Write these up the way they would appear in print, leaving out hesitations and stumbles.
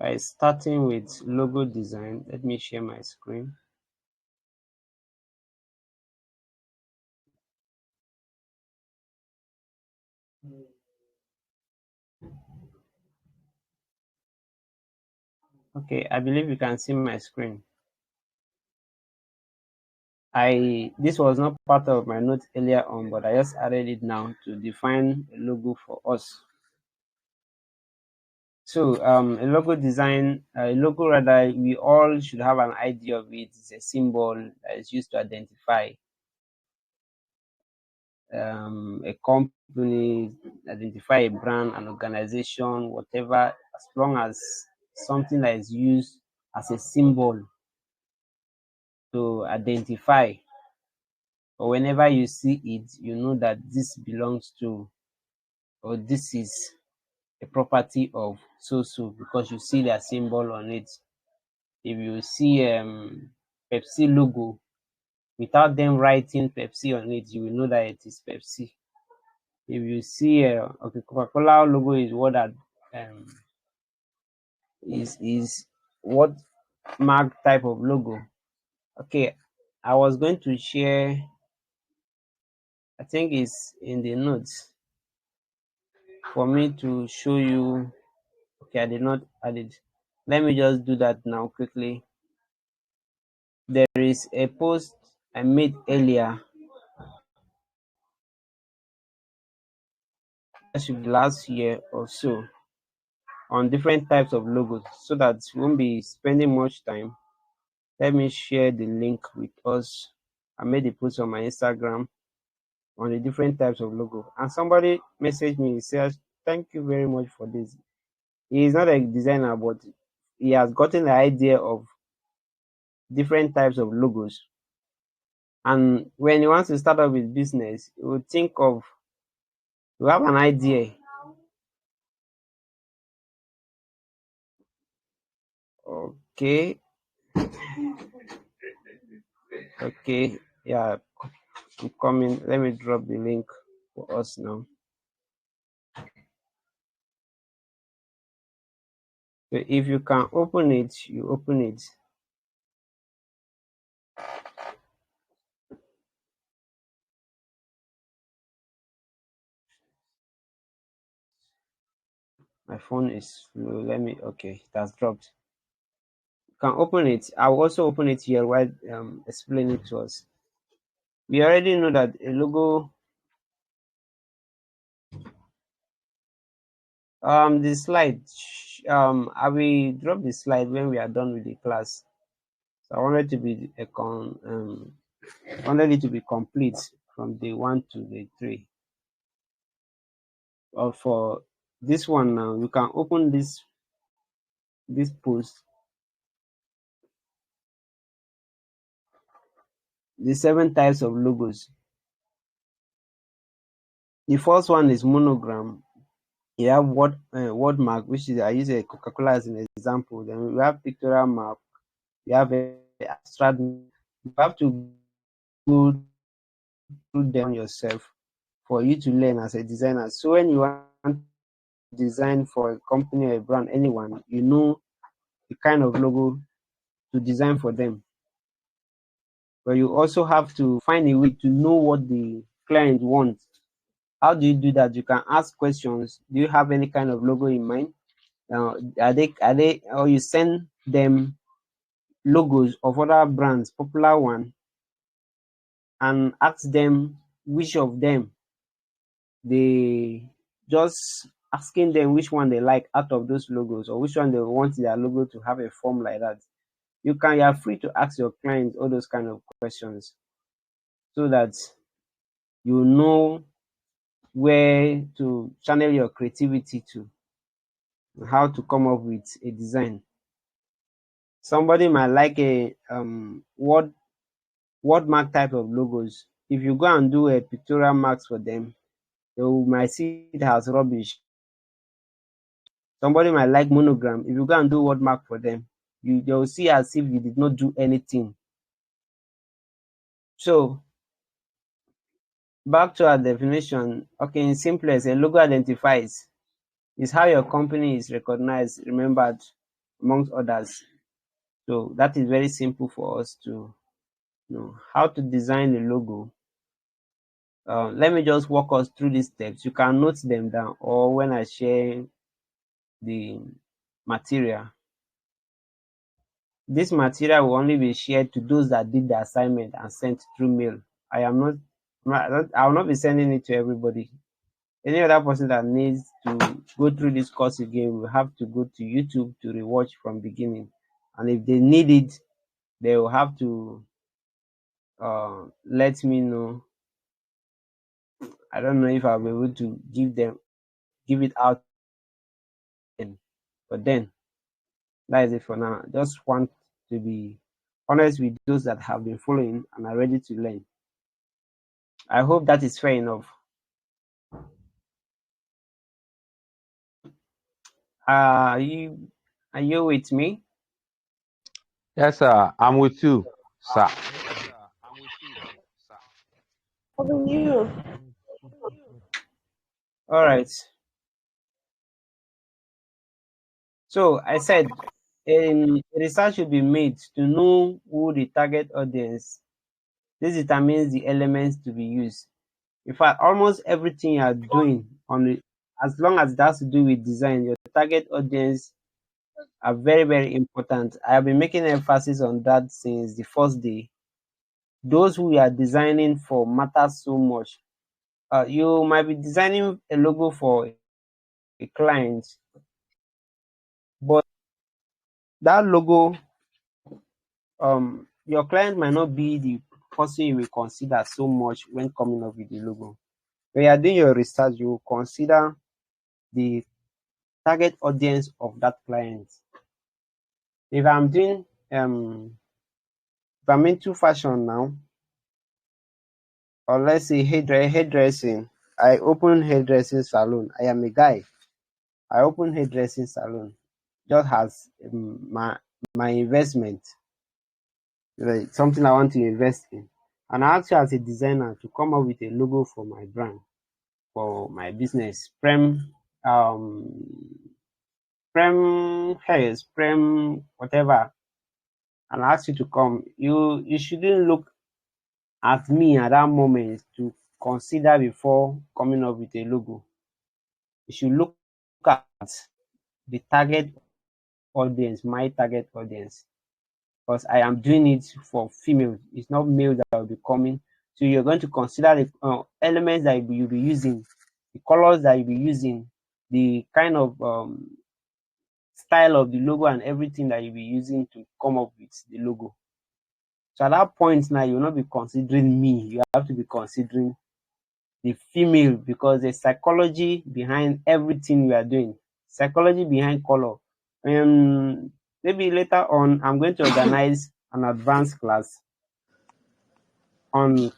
by starting with logo design. Let me share my screen. Okay, I believe you can see my screen. This was not part of my notes earlier on, but I just added it now to define a logo for us. So a logo design, a logo rather, we all should have an idea of it. It's a symbol that is used to identify a company, identify a brand, an organization, whatever, as long as something that is used as a symbol to identify, or whenever you see it, you know that this belongs to, or this is a property of so because you see their symbol on it. If you see Pepsi logo without them writing Pepsi on it, you will know that it is Pepsi. If you see okay, Coca-Cola logo is what that is what mark type of logo. Okay, I was going to share, I think it's in the notes for me to show you. Okay, I did not add it. Let me just do that now quickly. There is a post I made earlier. That should be last year or so, on different types of logos, so that we won't be spending much time. Let me share the link with us. I made a post on my Instagram on the different types of logo, and somebody messaged me and says, "Thank you very much for this." He is not a designer, but he has gotten the idea of different types of logos. And when he wants to start up his business, he will think of, you have an idea. Okay. Okay. Yeah, I'm coming. Let me drop the link for us now. So if you can open it, you open it. My phone is slow. Let me, okay, it has dropped. You can open it. I'll also open it here while explaining it to us. We already know that a logo, the slide, I will drop the slide when we are done with the class. So I wanted to be wanted it to be complete from day 1 to day 3. Or for this one now, you can open this post, the 7 types of logos. The first one is monogram. You have word mark, which is, I use a Coca-Cola as an example. Then we have pictorial mark. You have a abstract. You have to go through them yourself for you to learn as a designer. So when you want to design for a company or a brand, anyone, you know the kind of logo to design for them. But you also have to find a way to know what the client wants. How do you do that? You can ask questions. Do you have any kind of logo in mind? Are they, or you send them logos of other brands, popular one, and ask them which of them they, just asking them which one they like out of those logos, or which one they want their logo to have a form like that. You are free to ask your clients all those kind of questions, so that you know where to channel your creativity to, how to come up with a design. Somebody might like a word mark type of logos. If you go and do a pictorial marks for them, they might see it as rubbish. Somebody might like monogram. If you go and do word mark for them, they'll see as if you did not do anything. So back to our definition. Okay, in simplest, a logo identifies is how your company is recognized, remembered, amongst others. So that is very simple for us to know how to design a logo. Let me just walk us through these steps. You can note them down, or when I share the material, this material will only be shared to those that did the assignment and sent through mail. I will not be sending it to everybody. Any other person that needs to go through this course again will have to go to YouTube to rewatch from beginning. And if they need it, they will have to let me know. I don't know if I'll be able to give it out again. But then that is it for now. Just want to be honest with those that have been following and are ready to learn. I hope that is fair enough. Are you with me? Yes, sir. I'm with you, sir. Loving you. All right. So I said research should be made to know who the target audience. This determines the elements to be used. In fact, almost everything you are doing as long as it has to do with design, your target audience are very, very important. I have been making emphasis on that since the first day. Those who you are designing for matter so much. You might be designing a logo for a client, but that logo, your client might not be the person you will consider so much when coming up with the logo. When you are doing your research, you will consider the target audience of that client. If I'm doing if I'm into fashion now, or let's say hairdressing, I open hairdressing salon. I am a guy. I open hairdressing salon just as my investment, like something I want to invest in. And I ask you as a designer to come up with a logo for my brand, for my business, um hairs, whatever, and ask you to come. You shouldn't look at me at that moment to consider before coming up with a logo. You should look at the target audience, my target audience, because I am doing it for females. It's not males that will be coming. So you're going to consider the elements that you'll be using, the colors that you'll be using, the kind of style of the logo and everything that you'll be using to come up with the logo. So at that point now, you'll not be considering me. You have to be considering the female because there's psychology behind everything we are doing. Psychology behind color. Maybe later on, I'm going to organize an advanced class on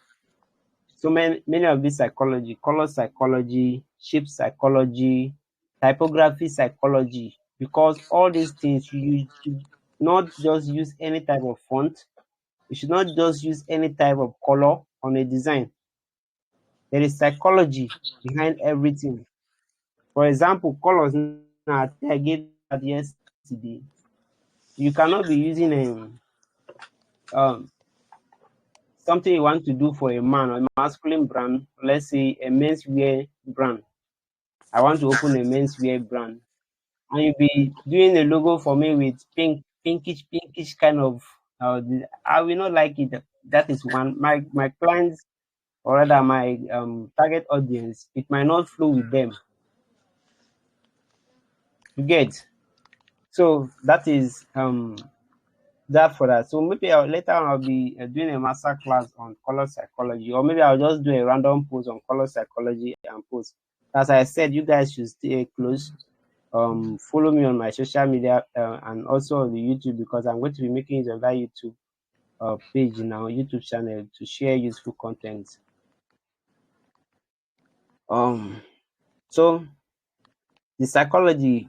so many of this psychology, color psychology, shape psychology, typography psychology, because all these things you should not just use any type of font, you should not just use any type of color on a design. There is psychology behind everything. For example, colors now, I think I gave that yesterday. You cannot be using something you want to do for a man or a masculine brand, let's say a menswear brand. I want to open a menswear brand. And you'll be doing a logo for me with pinkish kind of I will not like it. That is one. My clients or rather my target audience, it might not flow with them. You get. So that is that for that. So maybe later on I'll be doing a master class on color psychology, or maybe I'll just do a random post on color psychology and post. As I said, you guys should stay close. Follow me on my social media and also on the YouTube, because I'm going to be making use of that YouTube page in our YouTube channel to share useful content. So the psychology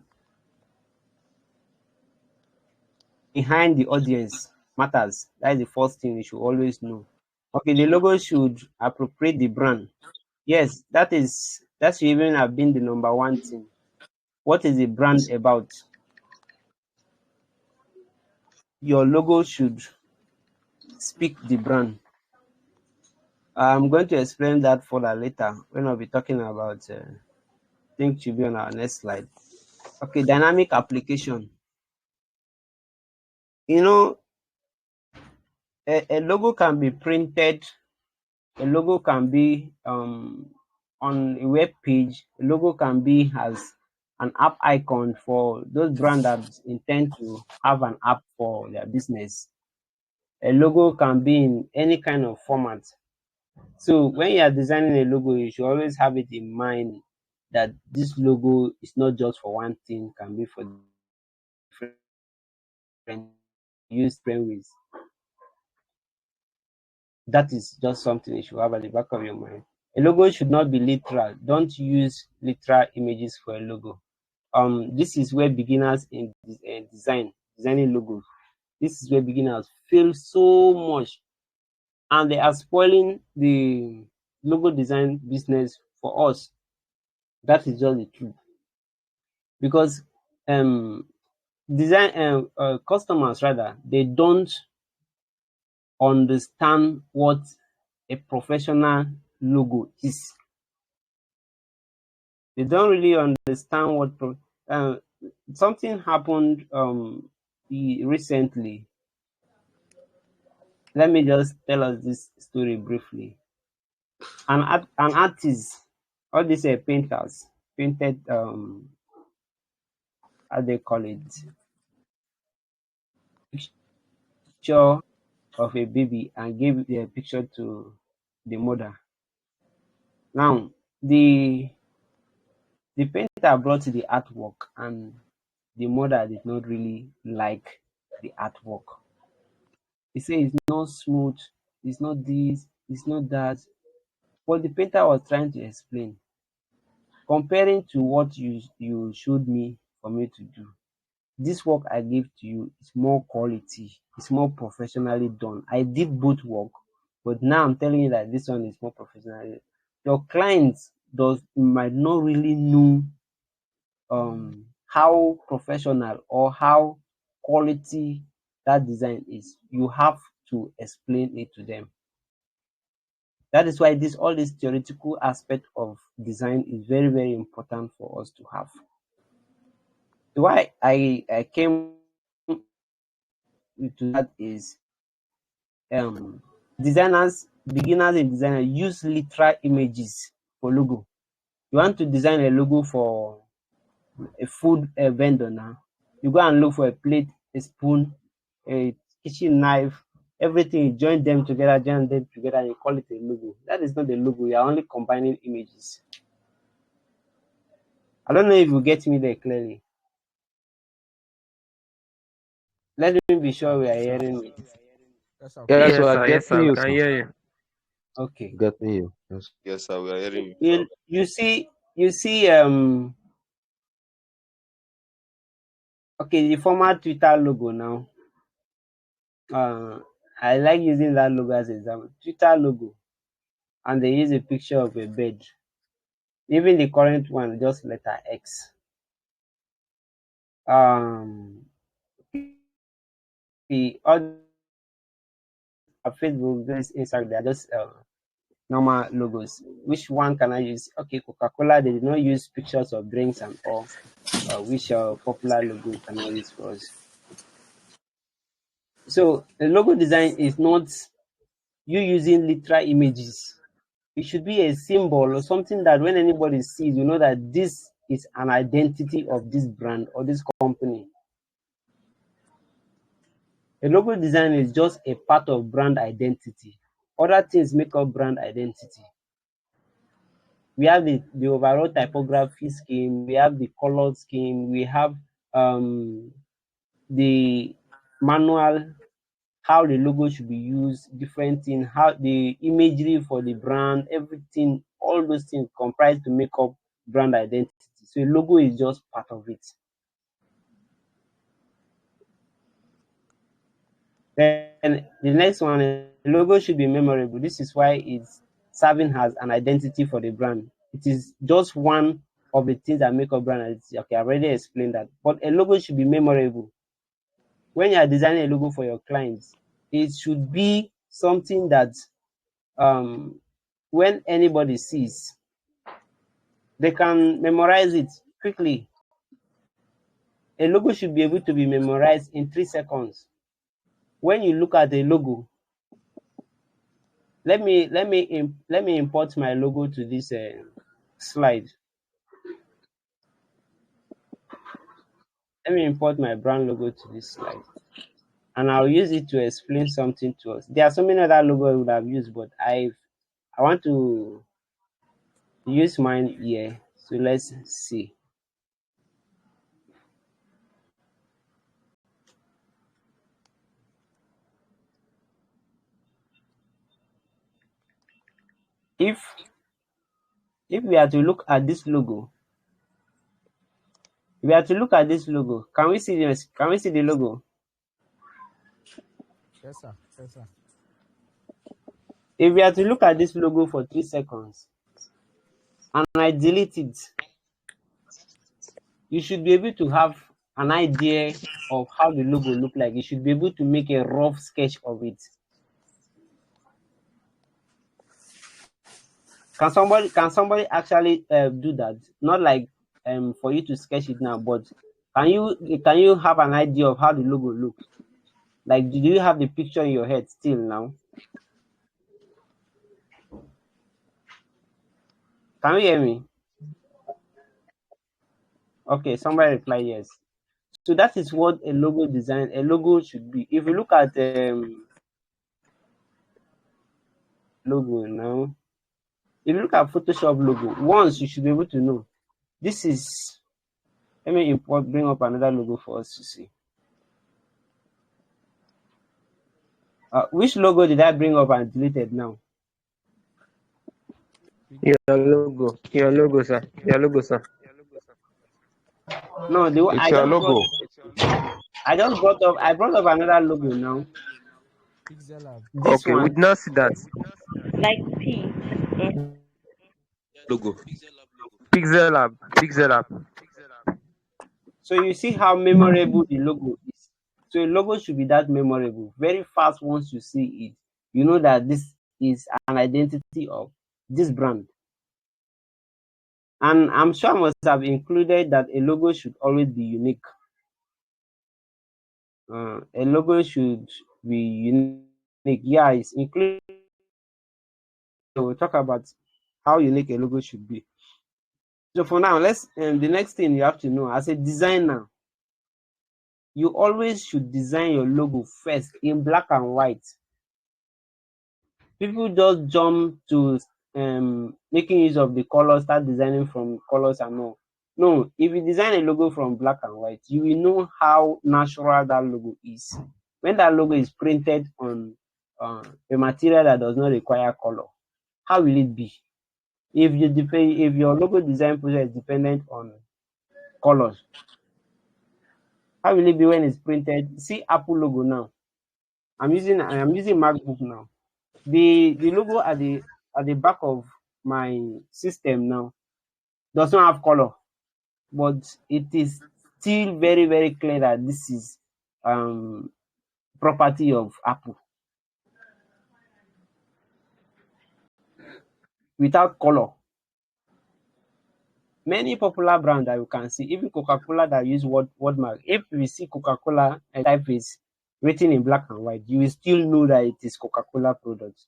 behind the audience matters. That is the first thing you should always know. Okay, the logo should appropriate the brand. Yes, that should even have been the number one thing. What is the brand about? your logo should speak the brand. I'm going to explain that further later when I'll be talking about things should be on our next slide. Okay, dynamic application. You know, a logo can be printed, a logo can be on a web page, a logo can be as an app icon for those brands that intend to have an app for their business. A logo can be in any kind of format. So when you are designing a logo, you should always have it in mind that this logo is not just for one thing, can be for different use different ways. That is just something you should have at the back of your mind. A logo should not be literal. Don't use literal images for a logo. This is where beginners in designing logos, this is where beginners fail so much, and they are spoiling the logo design business for us. That is just the truth. Because customers rather, they don't understand what a professional logo is. They don't really understand what something happened recently. Let me just tell us this story briefly. An artist, all these painters painted how they call it, picture of a baby and gave the picture to the mother. Now the painter brought the artwork and the mother did not really like the artwork. He said it's not smooth, it's not this, it's not that. But the painter was trying to explain, comparing to what you showed me for me to do. This work I gave to you is more quality, it's more professionally done. I did both work, but now I'm telling you that this one is more professionally. Your clients might not really know how professional or how quality that design is. You have to explain it to them. That is why all this theoretical aspect of design is very, very important for us to have. So why I came to that is beginners in design use literal images for logo. You want to design a logo for a food vendor now, you go and look for a plate, a spoon, a kitchen knife, everything, you join them together, and you call it a logo. That is not a logo, you are only combining images. I don't know if you get me there clearly. Let me be sure we are hearing me. Yes, we Yes, are sir. Yes, getting sir. We you, can sir. hear you. Okay. Getting you. Yes. Yes, sir, we are hearing you. You see okay, the former Twitter logo now. I like using that logo as an example. Twitter logo, and they use a picture of a bed. Even the current one, just letter X. The other Facebook, this Instagram, they are just normal logos. Which one can I use? Okay, Coca-Cola, they did not use pictures of drinks and all. Which popular logo can I use for us? So the logo design is not you using literal images. It should be a symbol or something that when anybody sees, you know that this is an identity of this brand or this company. A logo design is just a part of brand identity. Other things make up brand identity. We have the overall typography scheme, we have the color scheme, we have the manual, how the logo should be used, different things, how the imagery for the brand, everything, all those things comprise to make up brand identity. So a logo is just part of it. Then the next one, a logo should be memorable. This is why it's serving as an identity for the brand. It is just one of the things that make up brand identity. Okay, I already explained that. But a logo should be memorable. when you are designing a logo for your clients, it should be something that when anybody sees, they can memorize it quickly. A logo should be able to be memorized in 3 seconds. When you look at a logo, let me import my logo to this slide. Let me import my brand logo to this slide, and I'll use it to explain something to us. There are so many other logos I would have used, but I want to use mine here. So let's see. If we are to look at this logo, can we see this? Can we see the logo? Yes, sir. Yes, sir. If we are to look at this logo for 3 seconds and I delete it, you should be able to have an idea of how the logo look like. You should be able to make a rough sketch of it. Can somebody actually do that? Not like for you to sketch it now, but can you have an idea of how the logo looks? Like, do you have the picture in your head still now? Can you hear me? Okay, somebody reply yes. So that is what a logo should be. If you look at logo now, if you look at Photoshop logo, once you should be able to know this is. Let me bring up another logo for us to see. Which logo did I bring up and deleted now? Your logo, sir. Your logo, sir. No, It's your logo. I brought up another logo now. Pixel Lab. This Okay, we one. did not see that. Like P. Logo. Pixel Lab. Pixel Lab. So you see how memorable the logo is. So a logo should be that memorable. Very fast once you see it, you know that this is an identity of this brand. And I'm sure I must have included that a logo should always be unique. A logo should be unique. Yeah, it's included. We'll talk about how unique a logo should be. So for now, let's the next thing you have to know as a designer, you always should design your logo first in black and white. People just jump to making use of the colors, start designing from colors and all. No, if you design a logo from black and white, you will know how natural that logo is. When that logo is printed on a material that does not require color, how will it be? If your logo design process is dependent on colors, how will it be when it's printed? See Apple logo now. I'm using MacBook now. The logo at the back of my system now does not have color, but it is still very, very clear that this is property of Apple. Without color, many popular brands that you can see, even Coca-Cola that use wordmark. If we see Coca-Cola type is written in black and white, you will still know that it is Coca-Cola product.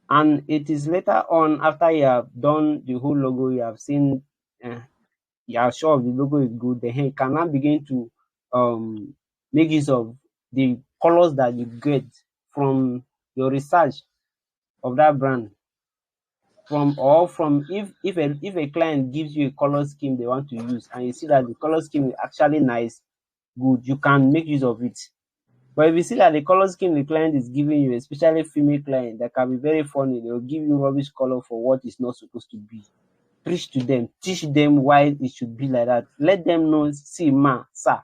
And it is later on, after you have done the whole logo, you have seen, you are sure the logo is good, then you can now begin to make use of the colors that you get from your research of that brand. If a client gives you a color scheme they want to use and you see that the color scheme is actually nice, good, you can make use of it. But if you see that the color scheme the client is giving you, especially female client, that can be very funny, they'll give you rubbish color for what it's not supposed to be. Preach to them, teach them why it should be like that. Let them know, see, ma, sir,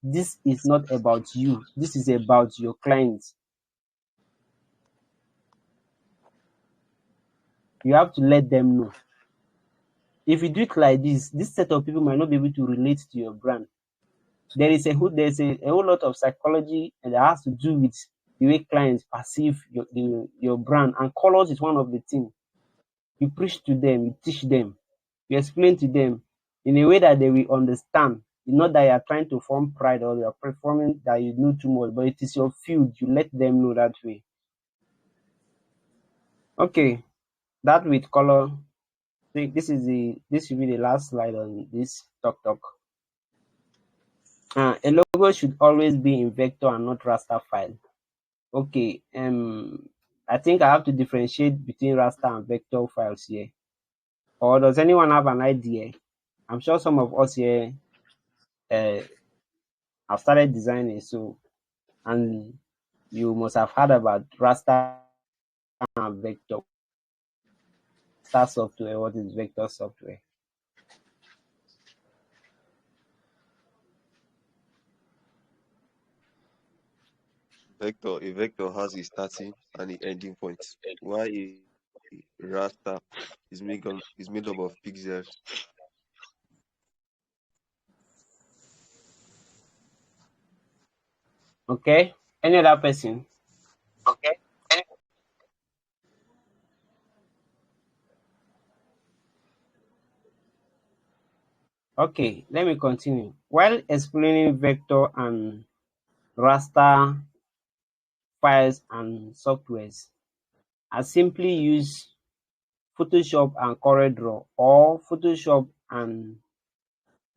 this is not about you. This is about your clients. You have to let them know. If you do it like this set of people might not be able to relate to your brand. there's a whole lot of psychology that has to do with the way clients perceive your brand, and colors is one of the things. You preach to them, you teach them, you explain to them in a way that they will understand. Not that you are trying to form pride or you are performing that you know too much, but it is your field. You let them know that way. Okay, that with color. This should be the last slide on this talk. A logo should always be in vector and not raster file. Okay, I think I have to differentiate between raster and vector files here. Or does anyone have an idea? I'm sure some of us here have started designing, so, and you must have heard about raster and vector. Raster software, what is vector software? A vector has a starting and an ending point, while a raster is made up of pixels. Okay, any other person? Okay. Okay, let me continue. While explaining vector and raster files and softwares, I simply use Photoshop and CorelDRAW or Photoshop and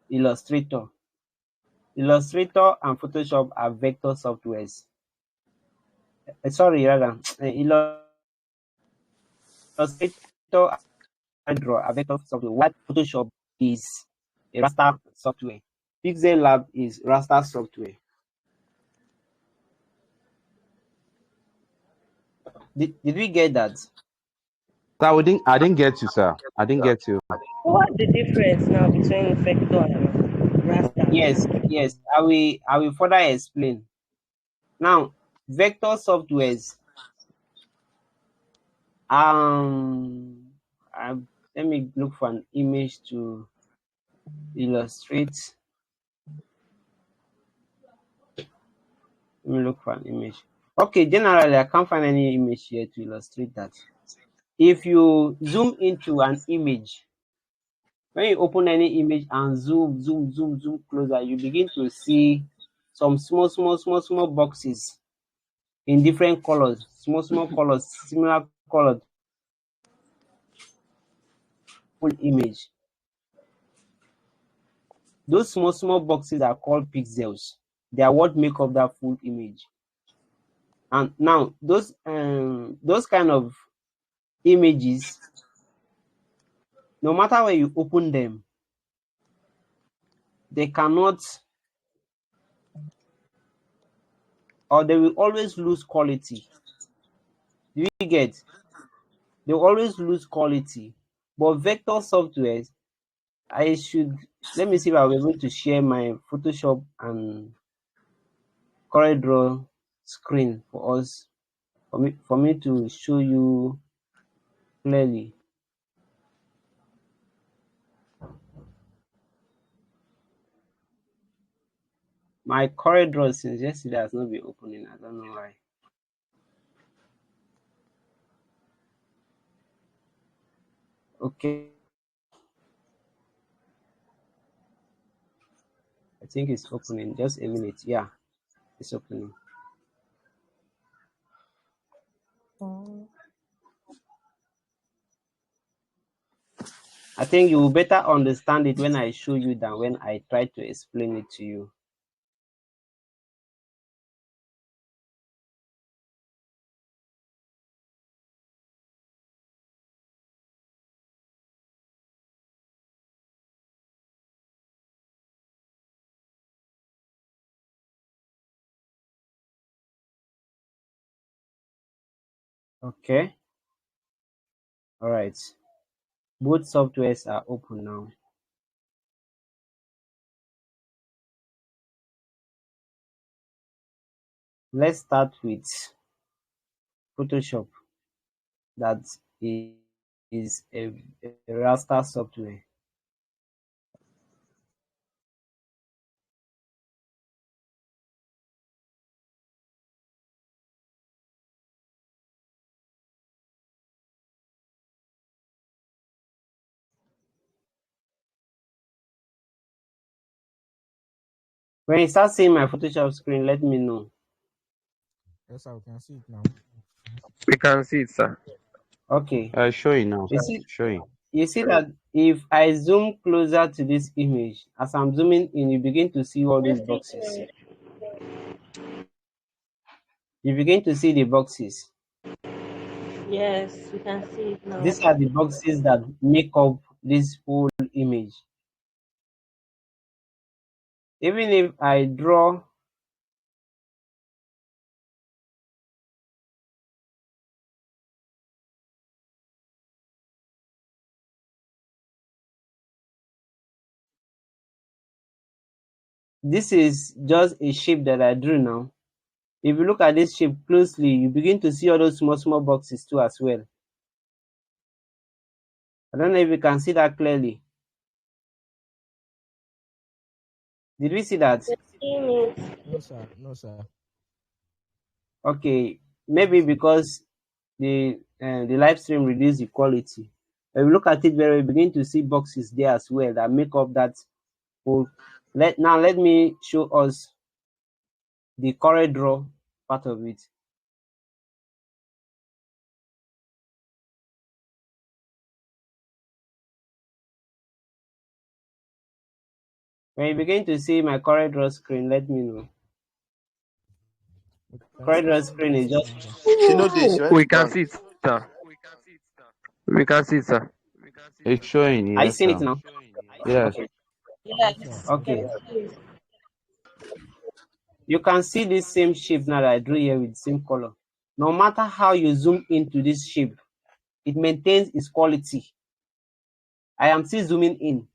Illustrator. Illustrator and Photoshop are vector softwares. Sorry, rather, Illustrator and CorelDRAW are vector software, while Photoshop is a raster software. Pixel Lab is raster software. Did we get that? Sir, I didn't get you, sir. I didn't get you. What's the difference now between vector and raster? Yes. I will further explain. Now, vector softwares. Let me look for an image to illustrate. Let me look for an image. Okay, generally I can't find any image here to illustrate that. If you zoom into an image, when you open any image and zoom closer, you begin to see some small boxes in different colors, small colors, similar colors, full image. Those small boxes are called pixels. They are what make up that full image. And now those kind of images, no matter where you open them, they cannot, or they will always lose quality. Do you get? They will always lose quality. But vector softwares, let me see if I'll be able to share my Photoshop and CorelDRAW screen for us, for me to show you clearly. My CorelDRAW since yesterday has not been opening. I don't know why. Okay. I think it's opening. Just a minute. Yeah, it's opening. I think you will better understand it when I show you than when I try to explain it to you. Okay. All right. Both softwares are open now. Let's start with Photoshop. That is a raster software. When you start seeing my Photoshop screen, let me know. Yes, sir. We can see it now. We can see it, sir. Okay. Showing now. You see, Showing. you see that if I zoom closer to this image, as I'm zooming in, you begin to see all these boxes. You begin to see the boxes. Yes, we can see it now. These are the boxes that make up this whole image. Even if I draw this is just a shape that I drew now. If you look at this shape closely, you begin to see all those small boxes too as well. I don't know if you can see that clearly. Did we see that? Seeing it. No, sir. No, sir. Okay, maybe because the live stream reduced the quality. If you look at it very, you begin to see boxes there as well that make up that whole. Let me show us the correct draw part of it. When you begin to see my correct draw screen, let me know. Correct draw We screen can is see it just now, sir. You know this, you're in We the can bank. see it, sir. We can see it, sir. It's showing. are you Yes, seeing it sir. now? Yes. Okay. Yes, sir. Yes, we Okay. can see it. You can see this same shape now that I drew here with the same color. No matter how you zoom into this shape, it maintains its quality. I am still zooming in.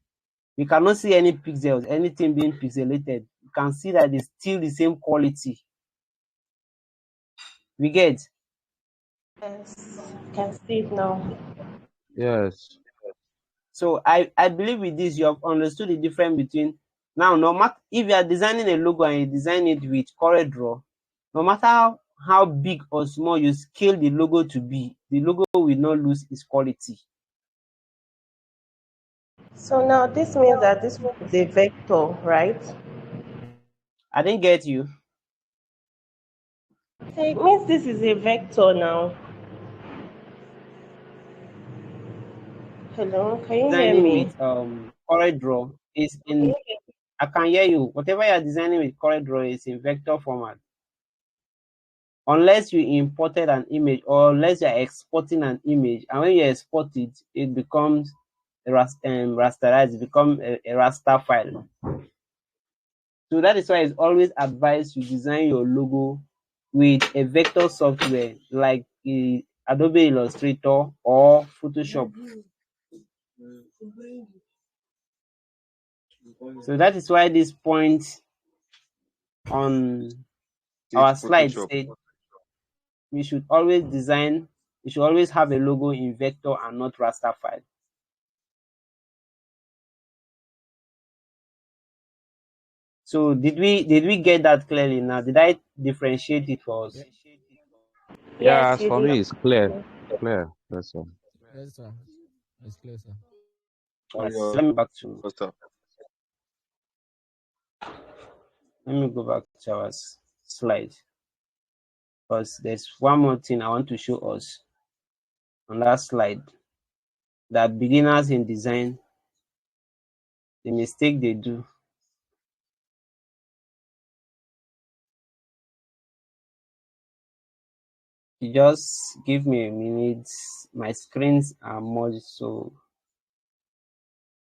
We cannot see any pixels, anything being pixelated. You can see that it's still the same quality. We get. Yes, we can see it now. Yes. So I believe with this you have understood the difference between now. No matter if you are designing a logo and you design it with CorelDRAW, no matter how big or small you scale the logo to be, the logo will not lose its quality. So now this means that this is a vector, right? I didn't get you. So it means this is a vector now. Hello, can you hear Designing me? with CorelDRAW is in. I can hear you. Whatever you are designing with CorelDRAW is in vector format. Unless you imported an image or unless you're exporting an image, and when you export it, it becomes rasterized, it becomes a raster file. So that is why it's always advised to design your logo with a vector software like Adobe Illustrator or Photoshop. So that is why this point on Take our slide Photoshop. said we should always design, we should always have a logo in vector and not raster file. So did we get that clearly now? Did I differentiate it for us? Yeah. Yeah, Yes, as you for did. me, it's clear. Clear. That's all. Yes, sir. It's clear, sir. Alright, Yeah, let me back to faster. let me go back to our slide because there's one more thing I want to show us on that slide that beginners in design, the mistake they do. You just give me a minute. My screens are merged, so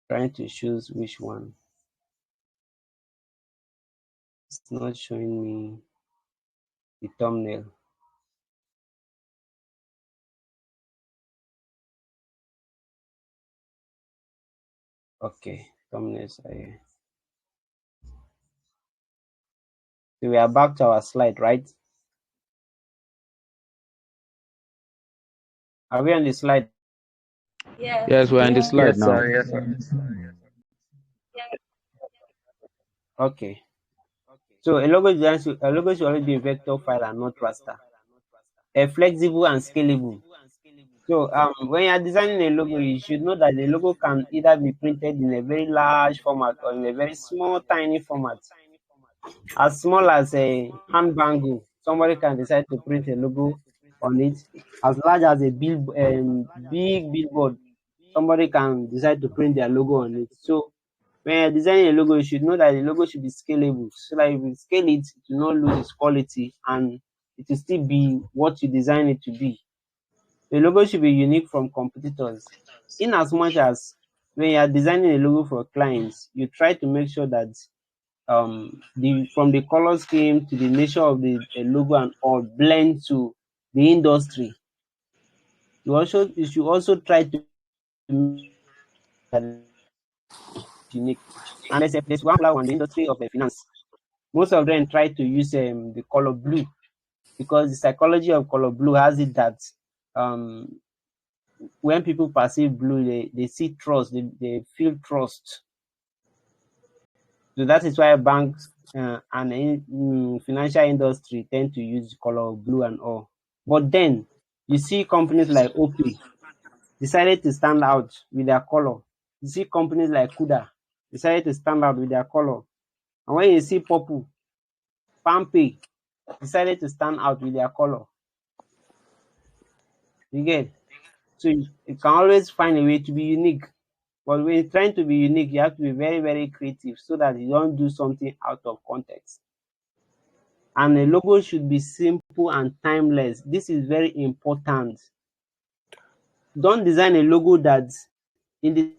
trying to choose which one. It's not showing me the thumbnail. Okay, thumbnails are here. So we are back to our slide, right? Are we on the slide? Yes. Yes, we're in the slide Yes, now. sir. Yes, sir. Okay. So a logo should always be a vector file and not raster. Flexible and scalable. So when you are designing a logo, you should know that the logo can either be printed in a very large format or in a very small, tiny format. As small as a handbangle, somebody can decide to print a logo on it. As large as a big billboard, somebody can decide to print their logo on it. So when you're designing a logo, you should know that the logo should be scalable. So that if you scale it, it will not lose its quality and it will still be what you design it to be. The logo should be unique from competitors. In as much as when you are designing a logo for clients, you try to make sure that the from the color scheme to the nature of the logo and all blend to the industry. You should also try to make sure that the logo is unique. And there's one particular one, the industry of finance. Most of them try to use the color blue because the psychology of color blue has it that um, when people perceive blue, they see trust, they feel trust. So that is why banks and financial industry tend to use color blue and all. But then you see companies like Opay decided to stand out with their color. You see companies like Kuda decided to stand out with their color. And when you see Purple, Palmpay decided to stand out with their color. You get? So you can always find a way to be unique. But when you're trying to be unique, you have to be very, very creative so that you don't do something out of context. And a logo should be simple and timeless. This is very important. Don't design a logo that in the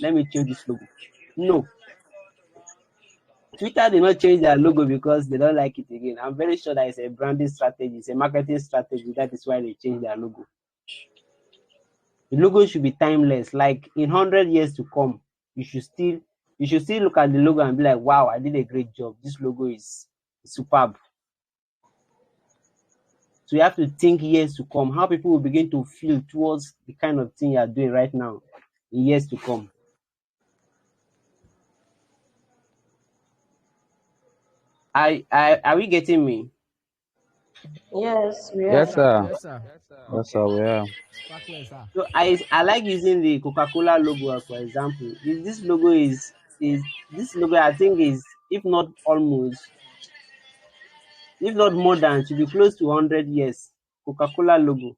let me change this logo. No. Twitter did not change their logo because they don't like it again. I'm very sure that it's a branding strategy, it's a marketing strategy. That is why they changed their logo. The logo should be timeless. Like in 100 years to come, you should still look at the logo and be like, wow, I did a great job. This logo is superb. So you have to think years to come, how people will begin to feel towards the kind of thing you are doing right now in years to come. Are we getting me? Yes, we Yes, are. sir. Yes, sir. Yes, sir. We are. Sparkler, sir. So I like using the Coca-Cola logo for example. This logo is this logo I think is if not almost, if not more than, should be close to 100 years. Coca-Cola logo,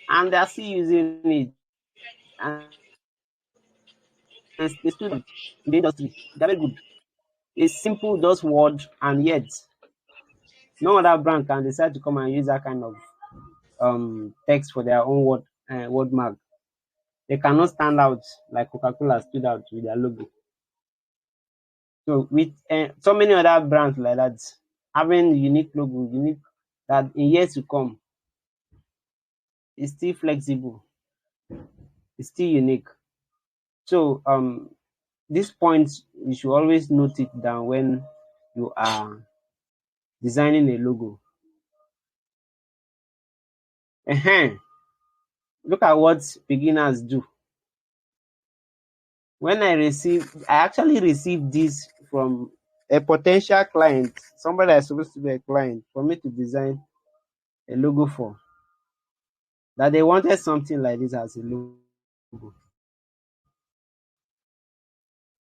and they are still using it, and they stood out in the industry. They're very good. It's simple, just word, and yet no other brand can decide to come and use that kind of text for their own word mark. They cannot stand out like Coca-Cola stood out with their logo. So with so many other brands like that, having unique logo, unique that in years to come is still flexible, it's still unique. So this point you should always note it down when you are designing a logo. Look at what beginners do. When I actually received this from a potential client, somebody that's supposed to be a client, for me to design a logo for. That they wanted something like this as a logo.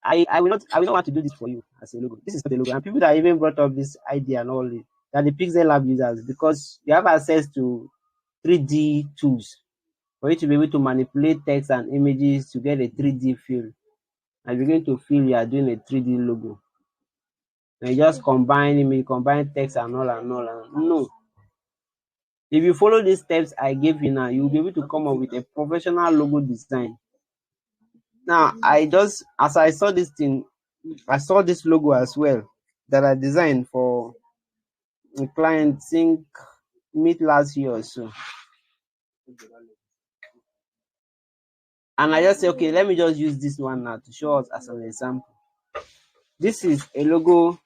I will not want to do this for you as a logo. This is not a logo. And people that even brought up this idea and all this, that the Pixel Lab users, because you have access to 3D tools for you to be able to manipulate text and images to get a 3D feel. And begin to feel you are doing a 3D logo. And you just combine image, combine text and all and all. And no. If you follow these steps I gave you now, you'll be able to come up with a professional logo design. Now, as I saw this thing, I saw this logo as well that I designed for a client, think mid last year or so. And I just say, okay, let me just use this one now to show us as an example. This is a logo.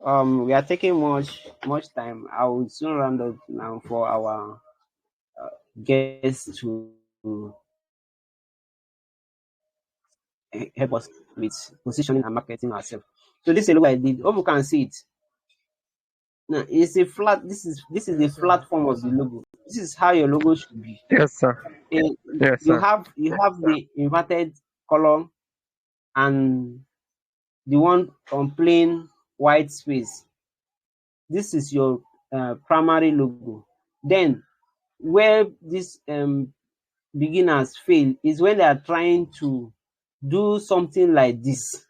We are taking much time. I will soon round up now for our guests to help us with positioning and marketing ourselves. So this is a logo I did. Hope you can see it. Now it's a flat. This is the Yes, sir. flat form of the logo. This is how your logo should be. Yes, sir. Eh, Yes, you sir. have the inverted color, and the one on plain white space. This is your primary logo. Then where this beginners fail is when they are trying to do something like this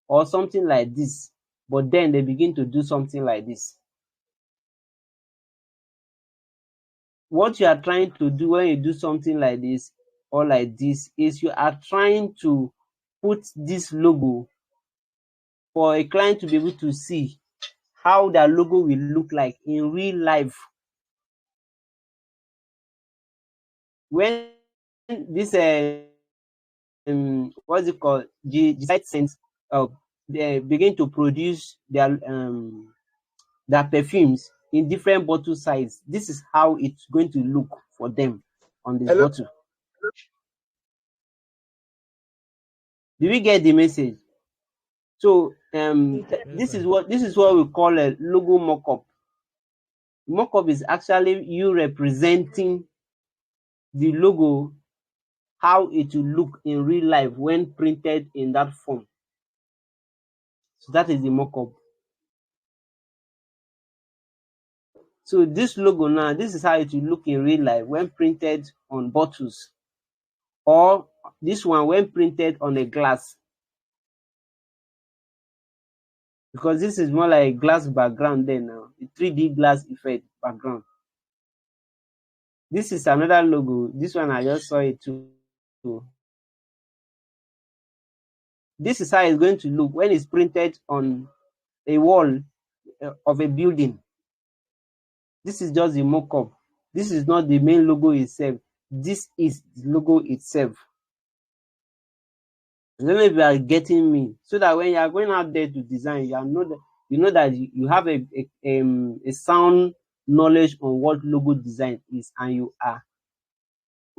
or something like this, but then they begin to do something like this. What you are trying to do when you do something like this or like this is you are trying to put this logo for a client to be able to see how their logo will look like in real life. When this what's it called, the site sense they begin to produce their perfumes in different bottle size, this is how it's going to look for them on this Hello. bottle. Do we get the message? So Yes, this sir. is what we call a logo mock-up. Mock-up is actually you representing the logo, how it will look in real life when printed in that form. So that is the mock-up. So this logo now, this is how it will look in real life when printed on bottles, or this one when printed on a glass, because this is more like glass background there now, the 3D glass effect background. This is another logo. This one I just saw it too. This is how it's going to look when it's printed on a wall of a building. This is just the mock-up. This is not the main logo itself. This is the logo itself. I don't know if you are getting me. So that when you are going out there to design, you know that you have a sound knowledge on what logo design is, and you are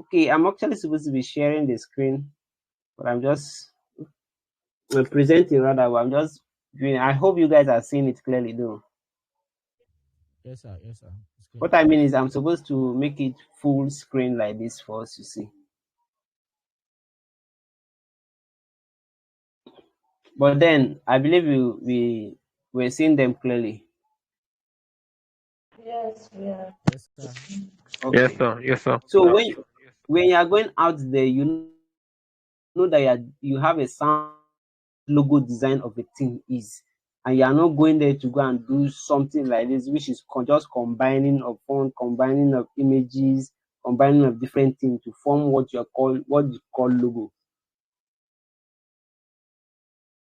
okay. I'm actually supposed to be sharing the screen, but I'm just presenting rather. But I'm just doing. I hope you guys are seeing it clearly, though. Yes, sir. Yes, sir. It's clear. What I mean is, I'm supposed to make it full screen like this for us to see. But then I believe we're seeing them clearly. Yes, we are. Yes, sir. Yes, Okay. sir. Yes, sir. So when you are going out there, you know that you have a sound logo design of a thing is, and you are not going there to go and do something like this, which is just combining of font, combining of images, combining of different things to form what you call logo.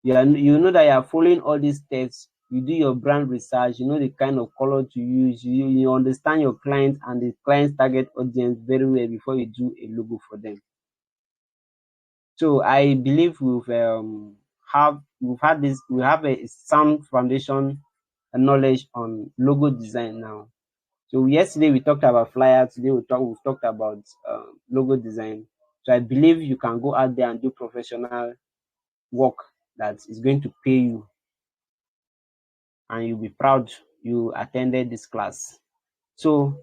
You know that you are following all these steps. You do your brand research. You know the kind of color to use. You understand your client and the client's target audience very well before you do a logo for them. So I believe we have a sound foundation and knowledge on logo design now. So yesterday we talked about flyer. Today we've talked about logo design. So I believe you can go out there and do professional work that is going to pay you, and you'll be proud you attended this class. So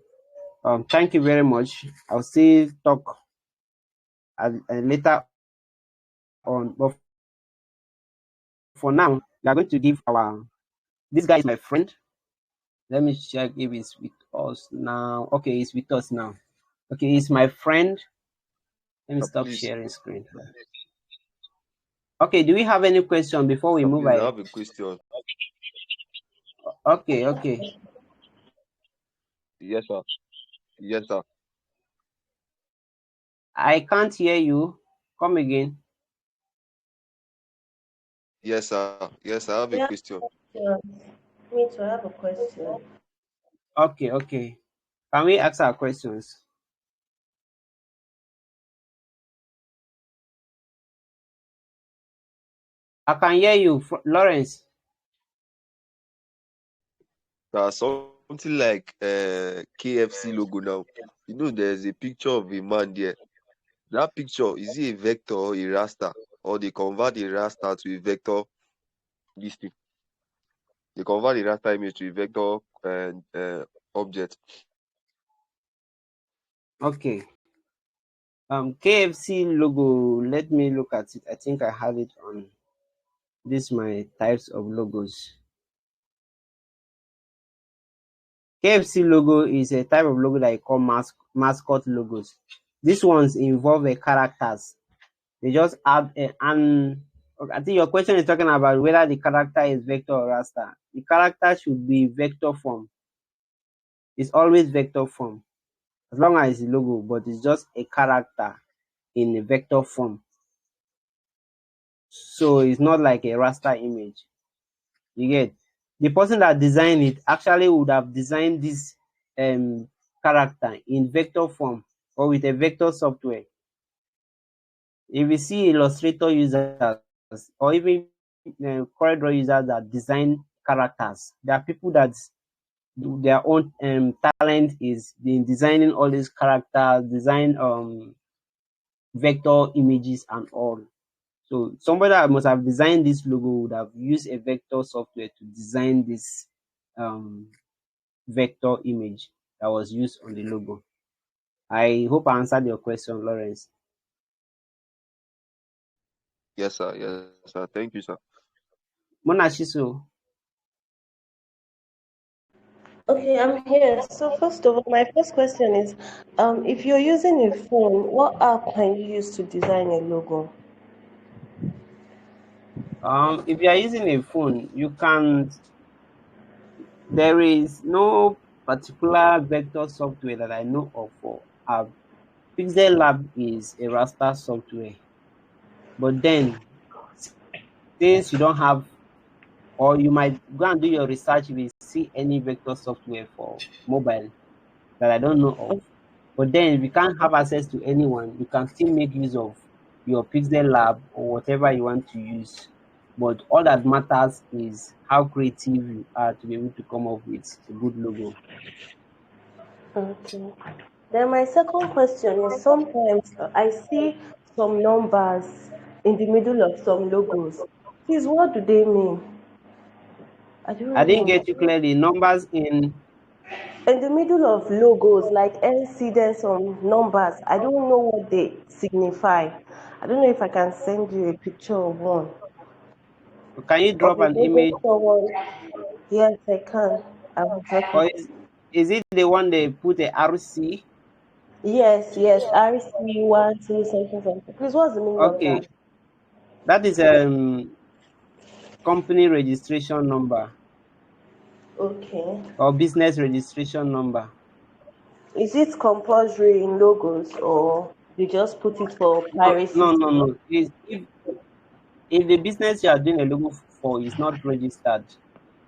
thank you very much. I'll still talk later on. But for now, we are going to give this guy is my friend. Let me check if it's with us now. Okay, it's with us now. Okay, he's my friend. Let me stop Please, sharing screen. Okay, do we have any question before we move please, I ahead? have a question. Okay. Yes, sir. Yes, sir. I can't hear you. Come again. Yes, sir. Yes, I have a We have question. questions. Me too, I have a question. Okay. Can we ask our questions? I can hear you, Lawrence. Something like KFC logo now. You know, there's a picture of a man there. That picture, is it a vector or a raster? Or they convert a raster to a vector? This thing. They convert a raster image to a vector object. Okay. KFC logo. Let me look at it. I think I have it on this my types of logos. KFC logo is a type of logo that you call mascot logos. These ones involve characters. They just add an. I think your question is talking about whether the character is vector or raster. The character should be vector form. It's always vector form, as long as it's a logo, but it's just a character in a vector form. So it's not like a raster image. You get, the person that designed it actually would have designed this character in vector form or with a vector software. If you see Illustrator users or even corridor users that design characters, there are people that their own talent is in designing all these characters, design vector images and all. So somebody that must have designed this logo would have used a vector software to design this vector image that was used on the logo. I hope I answered your question, Lawrence. Yes, sir. Yes, sir. Thank you, sir. Monashiso, Okay, I'm here. So first of all, my first question is, if you're using a phone, what app can you use to design a logo? if you are using a phone, you can. There is no particular vector software that I know of for app. Pixel Lab is a raster software, but then since you don't have, or you might go and do your research if you see any vector software for mobile that I don't know of. But then if you can't have access to anyone, you can still make use of your Pixel Lab or whatever you want to use. But all that matters is how creative you are to be able to come up with a good logo. Okay. Then my second question is, sometimes I see some numbers in the middle of some logos. Please, what do they mean? I don't I really didn't get you understand. clearly. Numbers in. In the middle of logos, like NC, there's some numbers. I don't know what they signify. I don't know if I can send you a picture of one. Can you drop Okay, an maybe image, someone. Yes, I can. I will drop or it. is it the one they put a RC? Yes, yes. RC one two something something. Please, what's the meaning of Okay, that? that is company registration number Okay. or business registration number. Is it compulsory in logos, or you just put it for No, piracy no, no, sake? no. If the business you are doing a logo for is not registered,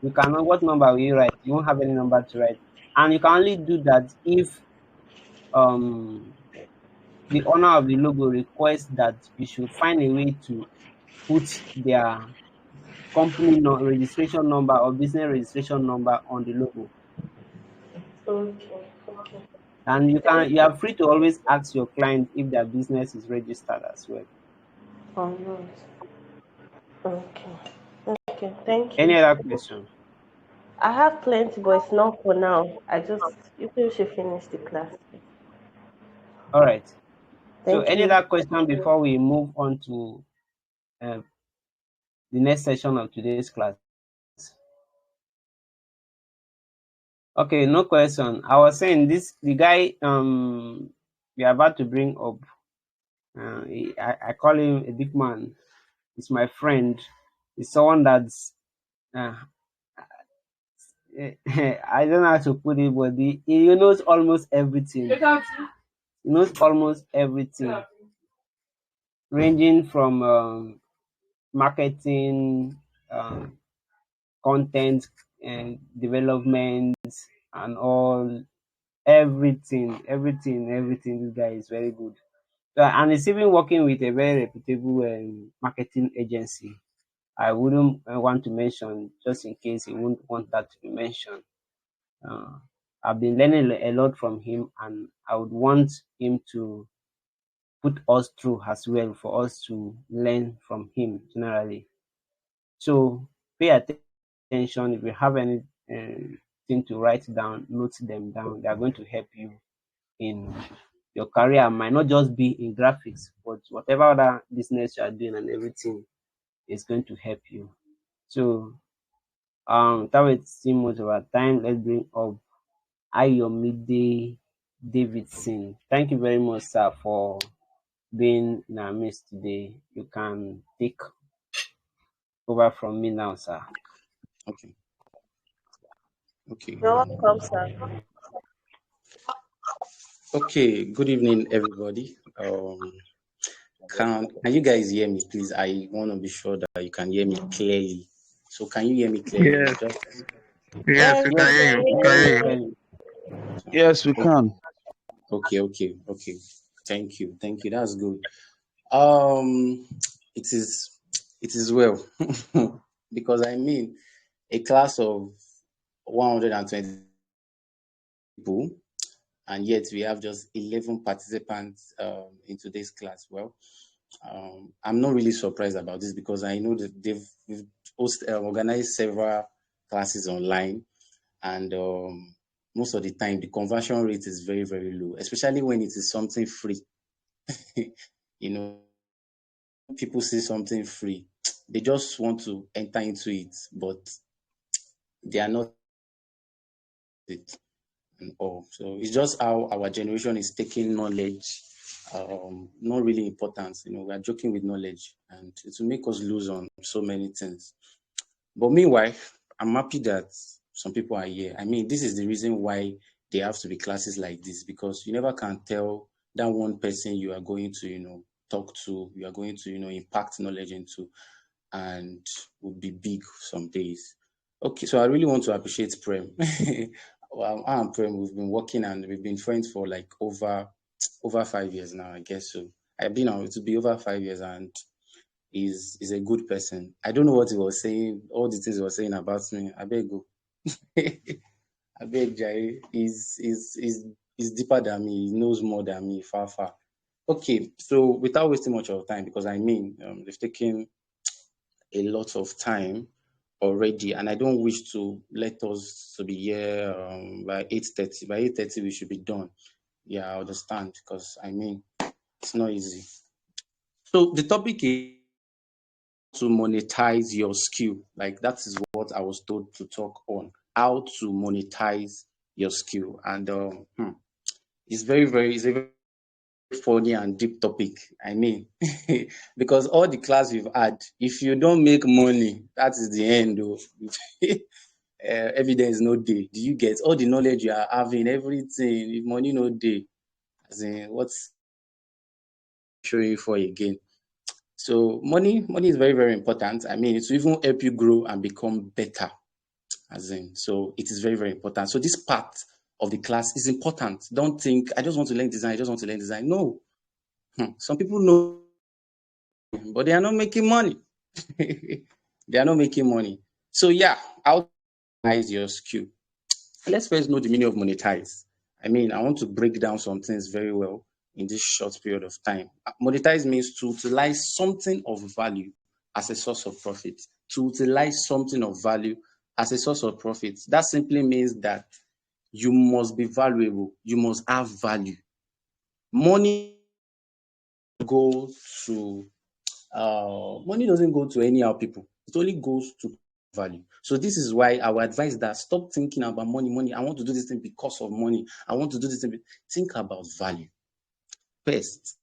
you cannot. What number will you write? You won't have any number to write, and you can only do that if um the owner of the logo requests that you should find a way to put their company registration number or business registration number on the logo. Okay, okay. And Thank you are free to always ask your client if their business is registered as well. you. Okay. Okay, thank Any you. other question? I have plenty, but it's not for now. You people should finish the class. All right. So Thank any you. other question before we move on to uh, the next session of today's class? Okay, no question. I was saying this, the guy we are about to bring up, I call him a big man. He's my friend. He's someone that's uh, I don't know how to put it, but he knows almost everything. He knows almost everything, ranging from marketing, um, content and development, and all everything. This guy is very good. So, and he's even working with a very reputable marketing agency. I wouldn't want to mention just in case he wouldn't want that to be mentioned. Uh, I've been learning a lot from him, and I would want him to put us through as well for us to learn from him generally. So pay attention. If you have anything to write down, note them down. They are going to help you in your career might not just be in graphics, but whatever other business you are doing and everything is going to help you. So without wasting much of our time, let's bring up Ayomide Davidson. Thank you very much, sir, for being in our midst today. You can take over from me now, sir. Okay. Okay. You're welcome, sir. Okay. Good evening, everybody. Can you guys hear me, please? I want to be sure that you can hear me clearly. So can you hear me clearly? Yes, Just yes, Yes, we we can Yes, hear can you. we We hear can can hear hear you you. you. clearly. Yes, we okay. can. Okay. Thank you. That's good. Um, it is well because I mean a class of 120 people, and yet we have just 11 participants in today's class. Well, I'm not really surprised about this because I know that we've organized several classes online, and most of the time the conversion rate is very, very low, especially when it is something free. you know, people see something free, they just want to enter into it, but they are not it and all. So it's just how our generation is taking knowledge, not really important. We are joking with knowledge, and it will make us lose on so many things. But meanwhile, I'm happy that some people are here. I mean, this is the reason why there have to be classes like this, because you never can tell that one person you are going to, talk to, you are going to, impact knowledge into, and will be big some days. Okay, so I really want to appreciate Prem. Well, I and Prem, we've been working and we've been friends for like over 5 years now, I guess so. I've been on it to be over 5 years, and is a good person. I don't know what he was saying, all the things he was saying about me. I beg go. I beg Jai. He's deeper than me, he knows more than me, far, far. Okay, so without wasting much of time, because I mean they've taken a lot of time already, and I don't wish to let us to be here by 8:30. By 8:30 we should be done. Yeah, I understand, because I mean it's not easy. So the topic is to monetize your skill. Like, that is what I was told to talk on. How to monetize your skill. And it's it's a very funny and deep topic. I mean, because all the class we've had, if you don't make money, that is the end. Though. Evidence no day. Do you get all the knowledge you are having, everything? If money no day, as in, what's showing you for again? So money is very, very important. I mean, it's to even help you grow and become better. As in, so it is very, very important. So this part of the class is important. Don't think I just want to learn design. I just want to learn design. No, some people know, but they are not making money. They are not making money. So yeah, how to monetize your skill. Let's first know the meaning of monetize. I mean, I want to break down some things very well in this short period of time. Monetize means to utilize something of value as a source of profit. To utilize something of value as a source of profit. That simply means that you must be valuable. You must have value. Money go to money doesn't go to anyhow people. It only goes to value. So this is why I would advise that stop thinking about money. I want to do this thing because of money. I want to do this thing. Think about value first.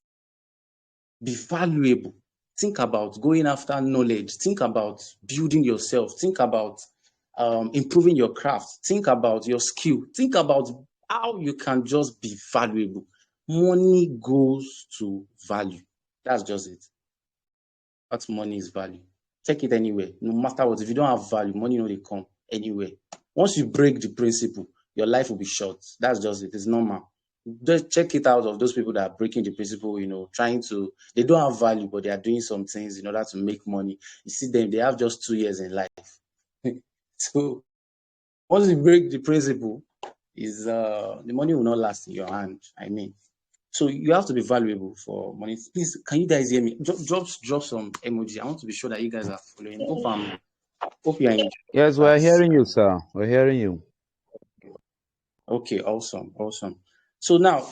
Be valuable. Think about going after knowledge. Think about building yourself. Think about improving your craft. Think about your skill. Think about how you can just be valuable. Money goes to value. That's just it. What money is value. Take it anywhere, no matter what. If you don't have value, money no dey come anywhere. Once you break the principle, your life will be short. That's just it. It's normal. Just check it out of those people that are breaking the principle, they don't have value, but they are doing some things in order to make money. You see them, they have just 2 years in life. So once you break the principle, is the money will not last in your hand. I mean, so you have to be valuable for money. Please, can you guys hear me? Drop some emoji. I want to be sure that you guys are following. Hope you are enjoying the Yes, we're class. hearing you, sir. We're hearing you. Okay, awesome. So now,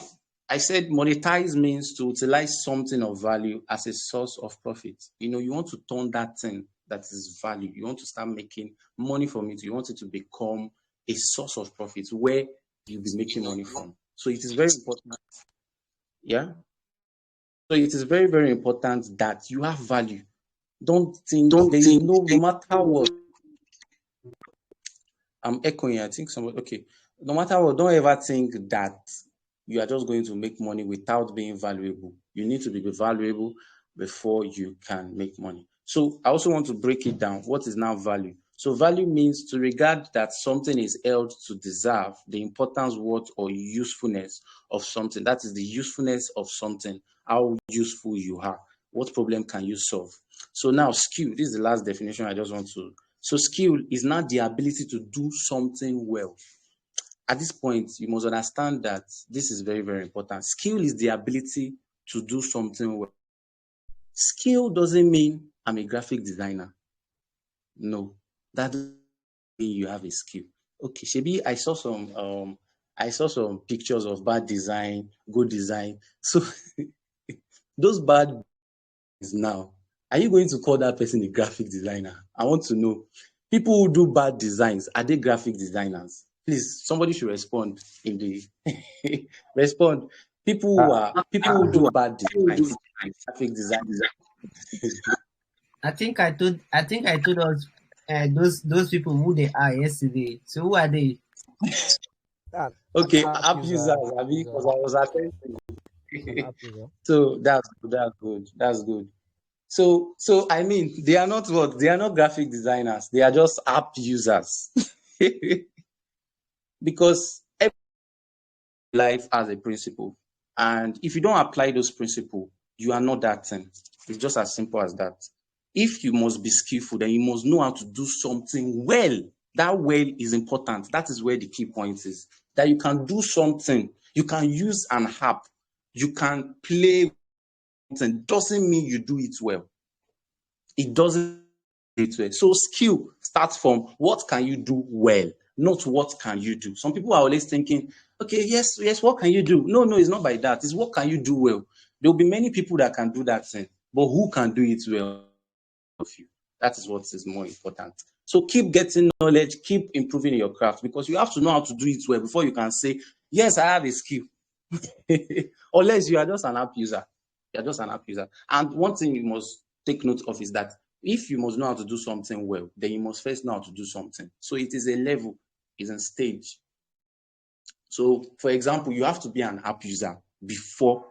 I said monetize means to utilize something of value as a source of profit. You want to turn that thing that is value. You want to start making money from it. You want it to become a source of profit where you'll be making money from. So it is very important. Yeah. So it is very, very important that you have value. Don't think there is no matter what. I'm echoing. I think somebody, okay. No matter what, don't ever think that you are just going to make money without being valuable. You need to be valuable before you can make money. So I also want to break it down. What is now value? So value means to regard that something is held to deserve the importance, worth, or usefulness of something. That is the usefulness of something, how useful you are. What problem can you solve? So now skill, this is the last definition I just want to. So skill is not the ability to do something well. At this point, you must understand that this is very, very important. Skill is the ability to do something well. Skill doesn't mean I'm a graphic designer. No, that doesn't mean you have a skill. Okay, Shebi, I saw some pictures of bad design, good design. So those bad now, are you going to call that person a graphic designer? I want to know. People who do bad designs, are they graphic designers? Please, somebody should respond in the respond. People who do bad designs, graphic design. I think I told us those people who they are yesterday. So who are they? That an Okay, app app user, users, an app Abi, user, because I was an attending. app user. So that's good, that's good, that's good. So I mean, they are not what? They are not graphic designers. They are just app users. Because life has a principle. And if you don't apply those principles, you are not that thing. It's just as simple as that. If you must be skillful, then you must know how to do something well. That well is important. That is where the key point is. That you can do something. You can use an app. You can play something. Doesn't mean you do it well. It doesn't do it well. So skill starts from what can you do well, not what can you do. Some people are always thinking, okay, yes, what can you do? No, it's not by that. It's what can you do well. There will be many people that can do that thing, but who can do it well of you? That is what is more important. So keep getting knowledge, keep improving your craft because you have to know how to do it well before you can say, yes, I have a skill. Unless you are just an app user. You're just an app user. And one thing you must take note of is that if you must know how to do something well, then you must first know how to do something. So it is a level, it's a stage. So, for example, you have to be an app user before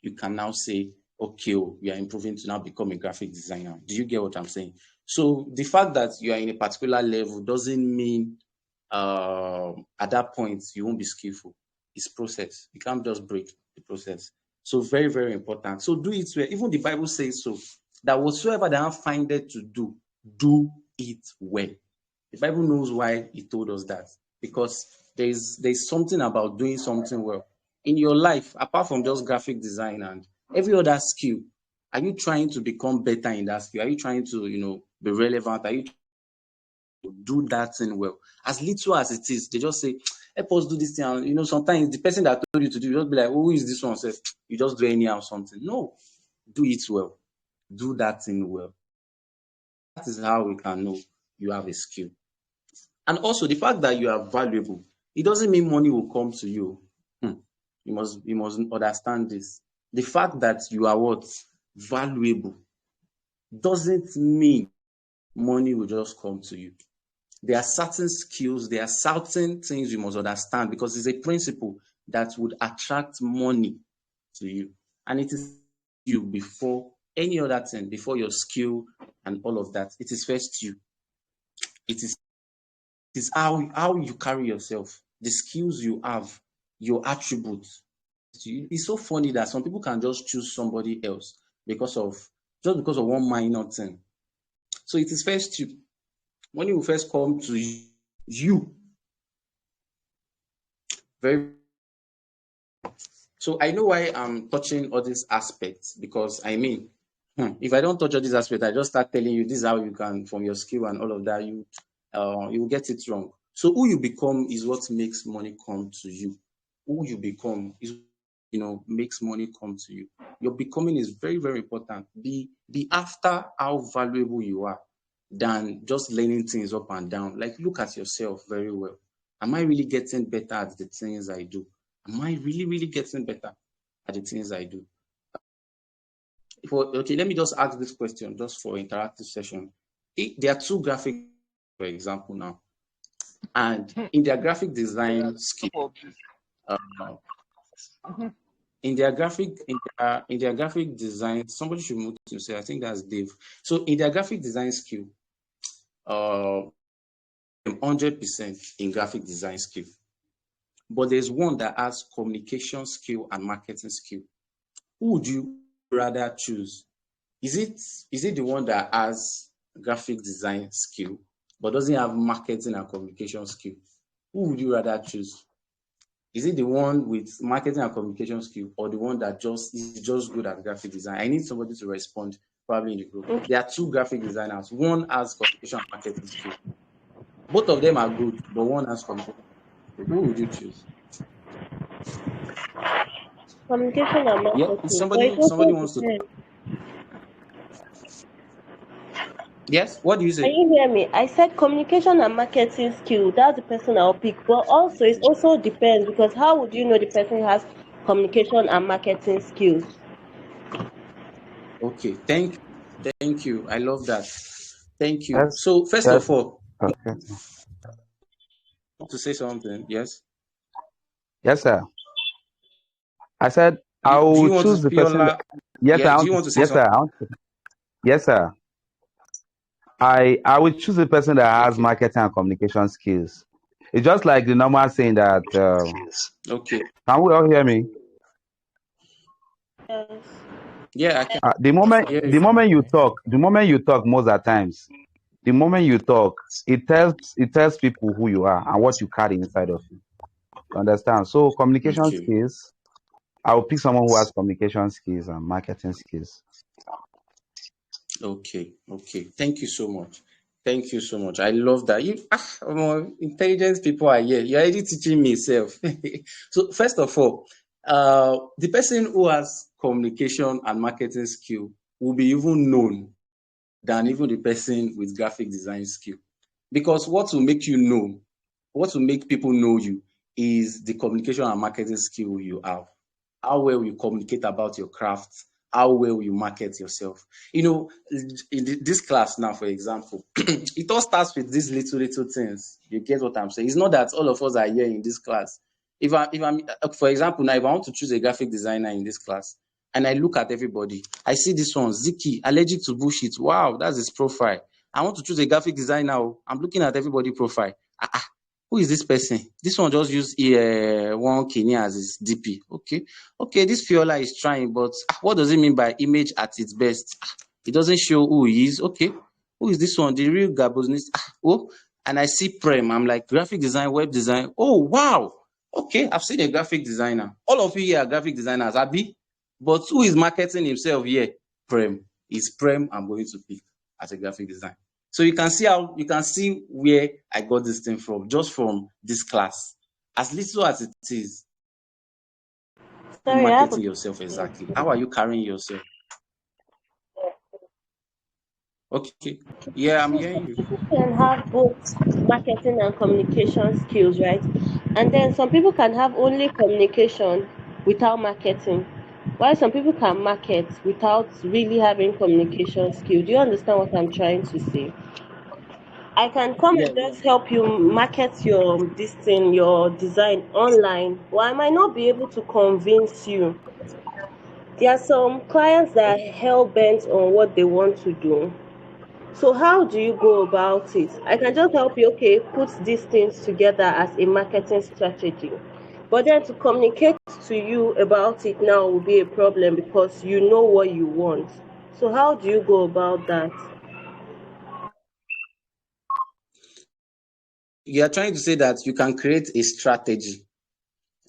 you can now say, okay, you are improving to now become a graphic designer. Do you get what I'm saying? So, the fact that you are in a particular level doesn't mean at that point you won't be skillful. It's process. You can't just break the process. So, very, very important. So, do it well. Even the Bible says so that whatsoever they have findeth to do it well. The Bible knows why it told us that because there's something about doing something well in your life apart from just graphic design and every other skill. Are you trying to become better in that skill? Are you trying to be relevant? Are you trying to do that thing well? As little as it is, they just say, help us do this thing. And, sometimes the person that told you to do, you just be like, oh, who is this one? Say, you just do anyhow something. No, do it well. Do that thing well. That is how we can know you have a skill. And also the fact that you are valuable, it doesn't mean money will come to you. Hmm. You must understand this. The fact that you are what? Valuable doesn't mean money will just come to you. There are certain skills, there are certain things you must understand because it's a principle that would attract money to you. And it is you before any other thing, before your skill and all of that. It is first you. It is how you carry yourself, the skills you have, your attributes. It's so funny that some people can just choose somebody else because of one minor thing. So it is first you. When you first come to you, very. So I know why I'm touching all these aspects because I mean, if I don't touch all these aspects, I just start telling you this is how you can from your skill and all of that. You will get it wrong. So who you become is what makes money come to you. Who you become is makes money come to you. Your becoming is very, very important. Be after how valuable you are than just learning things up and down. Like, look at yourself very well. Am I really getting better at the things I do? Am I really, really getting better at the things I do? Okay, let me just ask this question just for interactive session. There are two graphic, for example, now, and in their graphic design skill, in their graphic design, somebody should move to say, I think that's Dave. So in their graphic design skill, 100% in graphic design skill, but there's one that has communication skill and marketing skill. Who would you rather choose? Is it the one that has graphic design skill but doesn't have marketing and communication skill? Who would you rather choose? Is it the one with marketing and communication skill, or the one that is just good at graphic design? I need somebody to respond, probably in the group. Okay. There are two graphic designers. One has communication and marketing skill. Both of them are good, but one has communication. Who would you choose? Communication and marketing. Yeah, somebody wants to. Yes, what do you say? Can you hear me? I said communication and marketing skill. That's the person I'll pick. But also, it also depends, because how would you know the person has communication and marketing skills? Okay, thank you. I love that. Thank you. Yes. So first of all, Okay. to say something, yes? Yes, sir. I said I Do you will want choose to the person. Yes, yeah, sir. do you want to say Yes, something? sir. Yes, sir. I will choose the person that has Okay. marketing and communication skills. It's just like the normal saying that. Okay. Can we all hear me? Yes. Yeah, I can The hear you. moment you talk, most of the times, the moment you talk, it tells people who you are and what you carry inside of you. You understand? So communication Okay. skills, I will pick someone who has communication skills and marketing skills. Okay. Thank you so much. Thank you so much. I love that. Intelligent people are here. You're already teaching me self. So first of all, the person who has communication and marketing skill will be even known than even the person with graphic design skill. Because what will make people know you is the communication and marketing skill you have. How well you communicate about your craft, how well you market yourself. In this class now, for example, it all starts with these little things. You get what I'm saying? It's not that all of us are here in this class. If I'm, for example, now if I want to choose a graphic designer in this class, and I look at everybody, I see this one, Ziki, allergic to bullshit. Wow, that's his profile. I want to choose a graphic designer. I'm looking at everybody profile. Who is this person? This one just use one Kenya as his DP. Okay, this Fiola is trying, but what does it mean by image at its best? It doesn't show who he is. Okay, who is this one? The real Gabonese. And I see Prem. I'm like, graphic design, web design. Oh, wow. Okay, I've seen a graphic designer. All of you here are graphic designers, Abi. But who is marketing himself here? Prem. It's Prem I'm going to pick as a graphic designer. So you can see where I got this thing from, just from this class. As little as it is, Sorry, marketing yourself exactly. How are you carrying yourself? Okay. Yeah, I'm hearing you. People can have both marketing and communication skills, right? And then some people can have only communication without marketing, while some people can market without really having communication skill. Do you understand what I'm trying to say? I can come Yeah. and just help you market your this thing, your design online, but I might not be able to convince you. There are some clients that are hell bent on what they want to do. So how do you go about it? I can just help you, okay, put these things together as a marketing strategy. But then to communicate to you about it now will be a problem, because you know what you want. So how do you go about that? You are trying to say that you can create a strategy,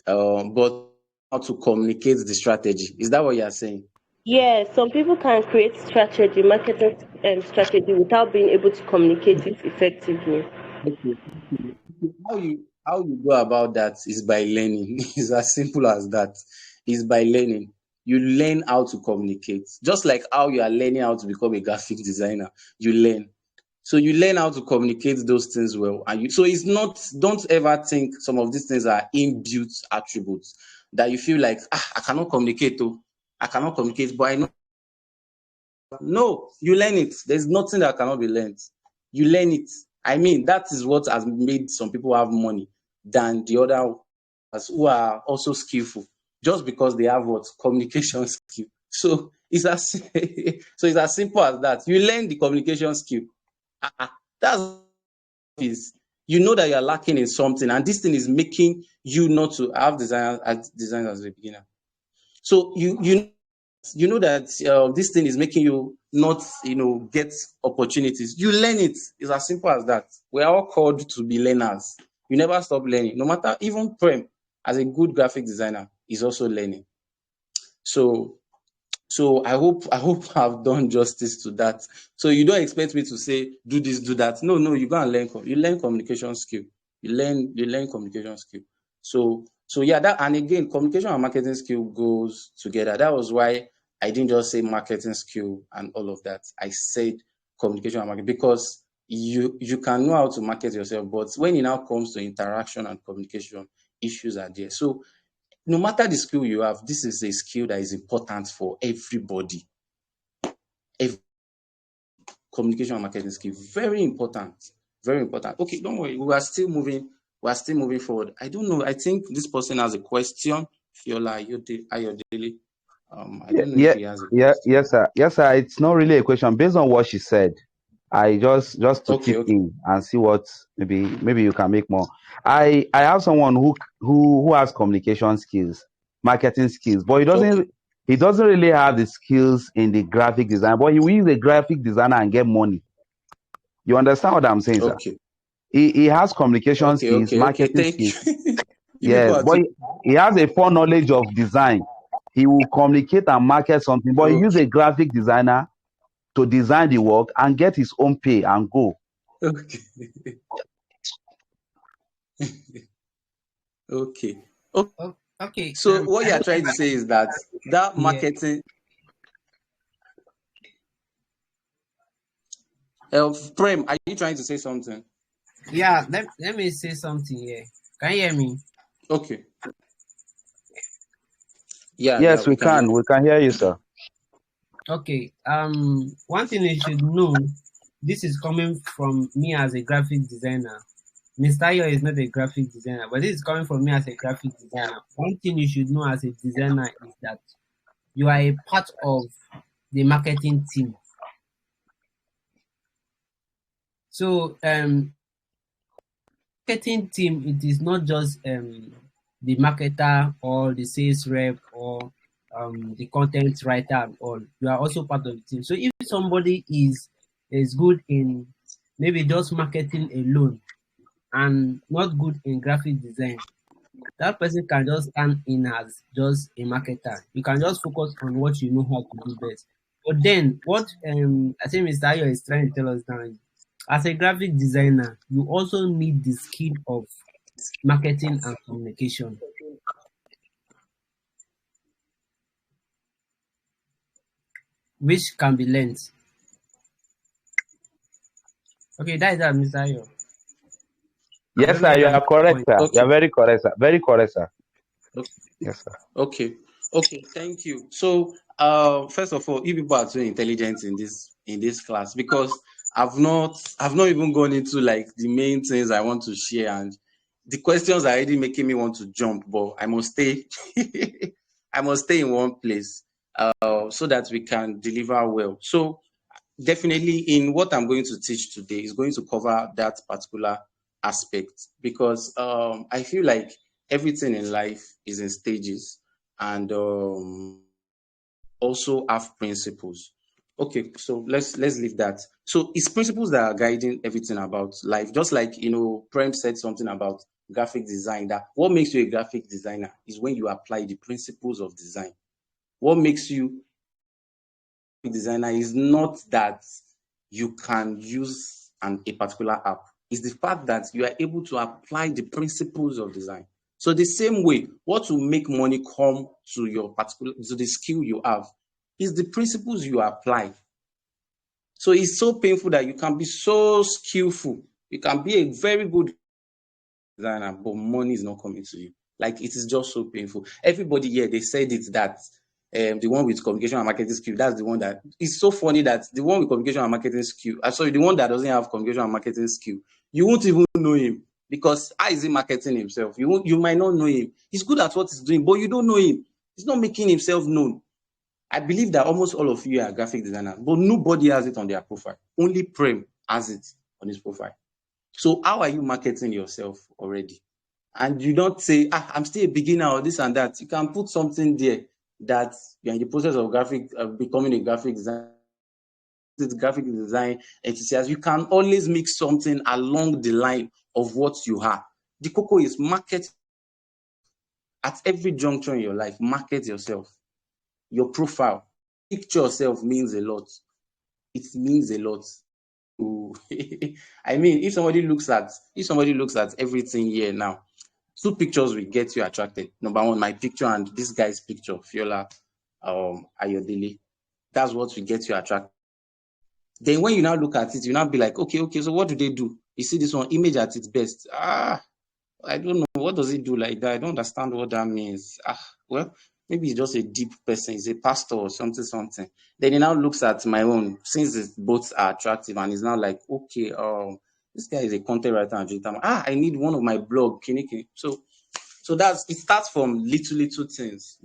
but how to communicate the strategy. Is that what you are saying? Yes, some people can create strategy, marketing strategy, without being able to communicate it effectively. Okay. How you go about that is by learning. It's as simple as that. is by learning. You learn how to communicate. Just like how you are learning how to become a graphic designer, you learn. So you learn how to communicate those things well. So it's not, don't ever think some of these things are inbuilt attributes that you feel like, I cannot communicate. I cannot communicate, but I know. No, you learn it. There's nothing that cannot be learned. You learn it. I mean, that is what has made some people have money than the other who are also skillful, just because they have what communication skill. So it's as so it's as simple as that. You learn the communication skill. That's is, you know that you are lacking in something, and this thing is making you not to have design as a beginner. So you know that this thing is making you not, get opportunities. You learn it. It's as simple as that. We are all called to be learners. You never stop learning. No matter, even Prem, as a good graphic designer, is also learning. So I hope I've done justice to that. So you don't expect me to say do this, do that. No, you go and learn. You learn communication skill. You learn communication skill. So yeah, that, and again, communication and marketing skill goes together. That was why I didn't just say marketing skill and all of that. I said communication and marketing, because you can know how to market yourself, but when it now comes to interaction and communication, issues are there. So no matter the skill you have, this is a skill that is important for everybody. Communication and marketing skill, very important, very important. Okay, don't worry, we are still moving forward. I don't know, I think this person has a question. Fiola Ayodele. I Yeah, don't know if yeah, he has a yeah, question. yes, sir. Yes, sir. It's not really a question. Based on what she said, I just to Okay, chip in and see what maybe you can make more. I have someone who has communication skills, marketing skills, but okay, he doesn't really have the skills in the graphic design. But he will use a graphic designer and get money. You understand what I'm saying, sir? okay, He has communication skills, okay. marketing Thank skills. you. You people Yes, are but too. he has a foreknowledge of design. He will communicate and market something, but he use Okay, a graphic designer to design the work and get his own pay and go. okay, okay. Okay. Okay. So what I you are don't trying to say is that yeah. marketing, Prem, are you trying to say something? Yeah, let me say something here. Can you hear me? Okay. Yeah, Yes, we we can hear can. you. We can hear you, sir. Okay. One thing you should know, this is coming from me as a graphic designer. Mr. Ayo is not a graphic designer, but this is coming from me as a graphic designer. One thing you should know as a designer is that you are a part of the marketing team. So marketing team, it is not just the marketer or the sales rep or the content writer and all. You are also part of the team. So if somebody is good in maybe just marketing alone and not good in graphic design, that person can just stand in as just a marketer. You can just focus on what you know how to do best. But then what I think Mr. Ayo is trying to tell us now is, as a graphic designer, you also need the skill of marketing and communication, which can be learned. Okay, that is that, Mr. Ayo. I Yes, don't know sir. if You I'm are correct, point. sir. You Okay. are very correct, sir. Very correct, sir. Okay. Yes, sir. Okay. Okay. Thank you. So, first of all, you people are so intelligent in this class, because I've not even gone into like the main things I want to share, and the questions are already making me want to jump, but I must stay. I must stay in one place, so that we can deliver well. So, definitely, in what I'm going to teach today is going to cover that particular aspect, because I feel like everything in life is in stages, and also have principles. Okay, so let's leave that. So it's principles that are guiding everything about life. Just like Prem said something about graphic design. That what makes you a graphic designer is when you apply the principles of design. What makes you designer is not that you can use a particular app. It's the fact that you are able to apply the principles of design. So the same way, what will make money come to the skill you have is the principles you apply. So it's so painful that you can be so skillful. You can be a very good designer, but money is not coming to you. Like, it is just so painful. Everybody here, they said it that the one with communication and marketing skill, that's the one that it's so funny that the one with communication and marketing skill, sorry, the one that doesn't have communication and marketing skill, you won't even know him, because how is he marketing himself? You might not know him. He's good at what he's doing, but you don't know him. He's not making himself known. I believe that almost all of you are graphic designers, but nobody has it on their profile. Only Prem has it on his profile. So how are you marketing yourself already? And you don't say, I'm still a beginner or this and that. You can put something there that you're in the process of becoming a graphic designer. Graphic design enthusiast. You can always make something along the line of what you are. The cocoa is market at every juncture in your life. Market yourself. Your profile, picture yourself means a lot. It means a lot. I mean, if somebody looks at everything here now, 2 pictures will get you attracted. Number 1, my picture and this guy's picture, Fiola Ayodele. That's what will get you attracted. Then when you now look at it, you now be like, okay, so what do they do? You see this one, image at its best. I don't know. What does it do like that? I don't understand what that means. Well, maybe he's just a deep person. He's a pastor or something. Then he now looks at my own, since both are attractive, and he's now like, okay, this guy is a content writer and digital. I need one of my blog. So it starts from little things.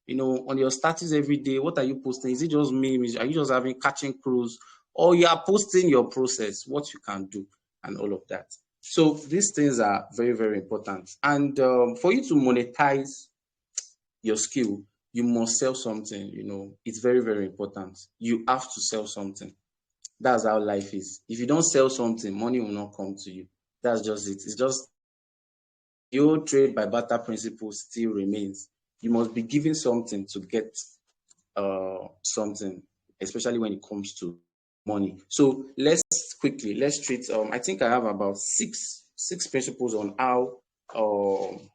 You know, on your status every day, what are you posting? Is it just memes? Are you just catching crews? Or you are posting your process, what you can do, and all of that. So these things are very, very important. And for you to monetize your skill, you must sell something. You know, it's very, very important. You have to sell something. That's how life is. If you don't sell something, money will not come to you. That's just it. It's just the old trade by barter principle still remains. You must be giving something to get something, especially when it comes to money. So let's treat. I think I have about six principles on how you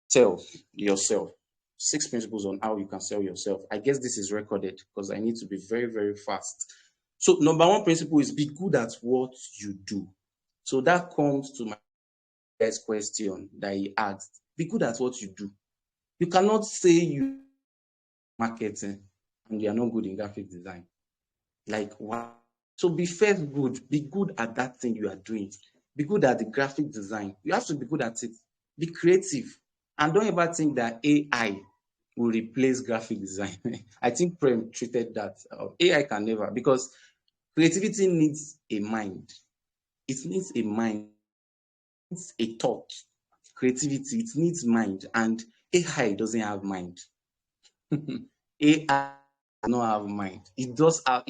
sell yourself. 6 principles on how you can sell yourself. I guess this is recorded because I need to be very, very fast. So number 1 principle is be good at what you do. So that comes to my first question that he asked. Be good at what you do. You cannot say you marketing and you are not good in graphic design. Like, wow. So be first good. Be good at that thing you are doing. Be good at the graphic design. You have to be good at it. Be creative. And don't ever think that AI will replace graphic design. I think Prem treated that. AI can never, because creativity needs a mind. It needs a mind. It needs a thought. Creativity, it needs mind. And AI doesn't have mind. AI does not have mind. It just have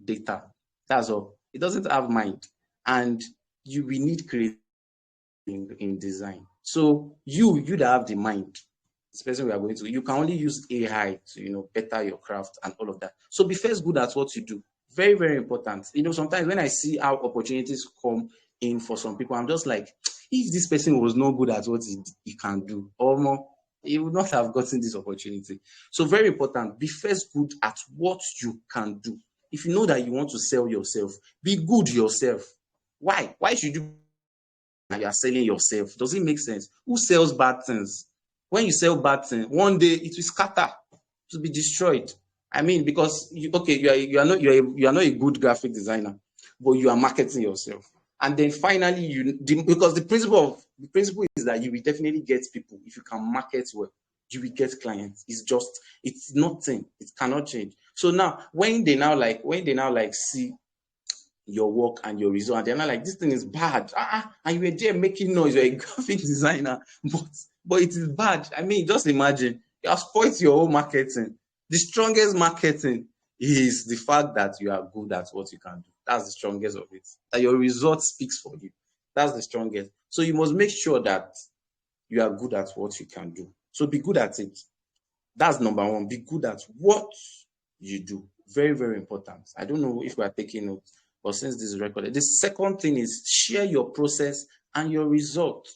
data. That's all. It doesn't have mind. And we need creativity in design. So you that have the mind, this person we are going to, you can only use AI to, better your craft and all of that. So be first good at what you do. Very, very important. Sometimes when I see how opportunities come in for some people, I'm just like, if this person was not good at what he can do, or more, he would not have gotten this opportunity. So very important. Be first good at what you can do. If you know that you want to sell yourself, be good yourself. Why? Why should you? You are selling yourself. Does it make sense? Who sells bad things? When you sell bad things, one day it will scatter, to be destroyed. I mean, because you are not a good graphic designer, but you are marketing yourself. And then finally, because the principle is that you will definitely get people if you can market well. You will get clients. It's nothing. It cannot change. So now, when they now see your work and your result, and they're not like, this thing is bad, and you were there making noise, you're a graphic designer, but it is bad. I mean, just imagine, you have spoiled your own marketing. The strongest marketing is the fact that you are good at what you can do. That's the strongest of it. That your result speaks for you. That's the strongest. So you must make sure that you are good at what you can do. So be good at it. That's number 1. Be good at what you do. Very, very important. I don't know if we are taking notes. But since this is recorded, the second thing is share your process and your result.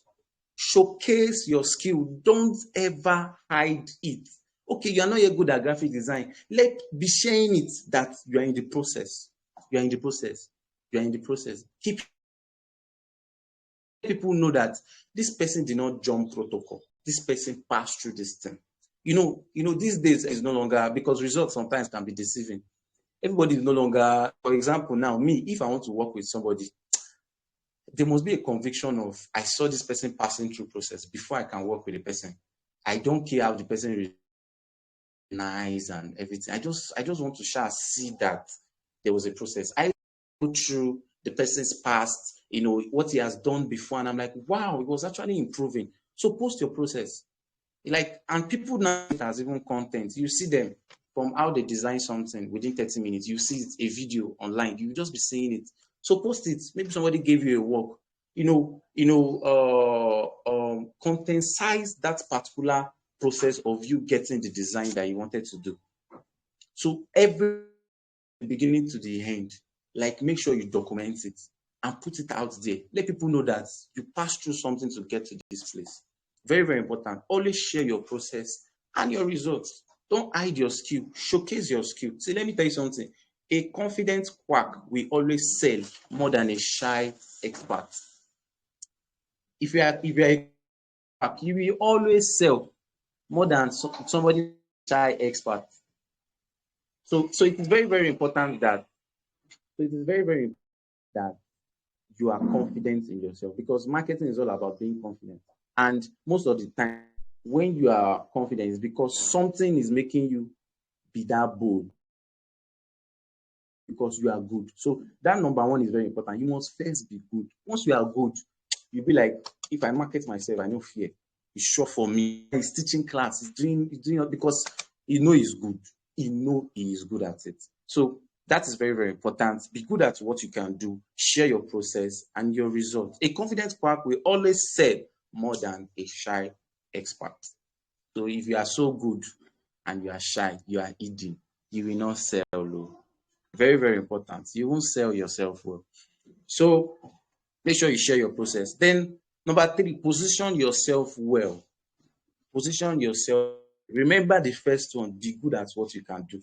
Showcase your skill. Don't ever hide it. Okay, you are not yet good at graphic design. Let be sharing it that you are in the process. You are in the process. You are in the process. Keep people know that this person did not jump protocol. This person passed through this thing. These days is no longer, because results sometimes can be deceiving. Everybody is no longer, for example, now me, if I want to work with somebody, there must be a conviction of, I saw this person passing through process before I can work with the person. I don't care how the person is nice and everything. I just want to see that there was a process. I go through the person's past, what he has done before, and I'm like, wow, it was actually improving. So post your process. And people now as even content. You see them from how they design something within 30 minutes. You see a video online. You just be seeing it. So post it. Maybe somebody gave you a work. Content size that particular process of you getting the design that you wanted to do. So every beginning to the end, make sure you document it and put it out there. Let people know that you passed through something to get to this place. Very, very important. Always share your process and your results. Don't hide your skill. Showcase your skill. See, let me tell you something. A confident quack will always sell more than a shy expert. If you are a quack, you will always sell more than somebody shy expert. So it is very, very important that you are confident in yourself, because marketing is all about being confident. And most of the time, when you are confident, it's because something is making you be that bold, because you are good. So that number one is very important. You must first be good. Once you are good, you'll be like, if I market myself, I no fear. It's sure for me. He's teaching class. He's doing it because he know he's good. He know he is good at it. So that is very, very important. Be good at what you can do. Share your process and your results. A confident quack will always sell more than a shy expert. So if you are so good and you are shy, you are hidden, you will not sell low. Very, very important. You won't sell yourself well. So make sure you share your process. Then number 3, position yourself well. Position yourself. Remember the first one, be good at what you can do.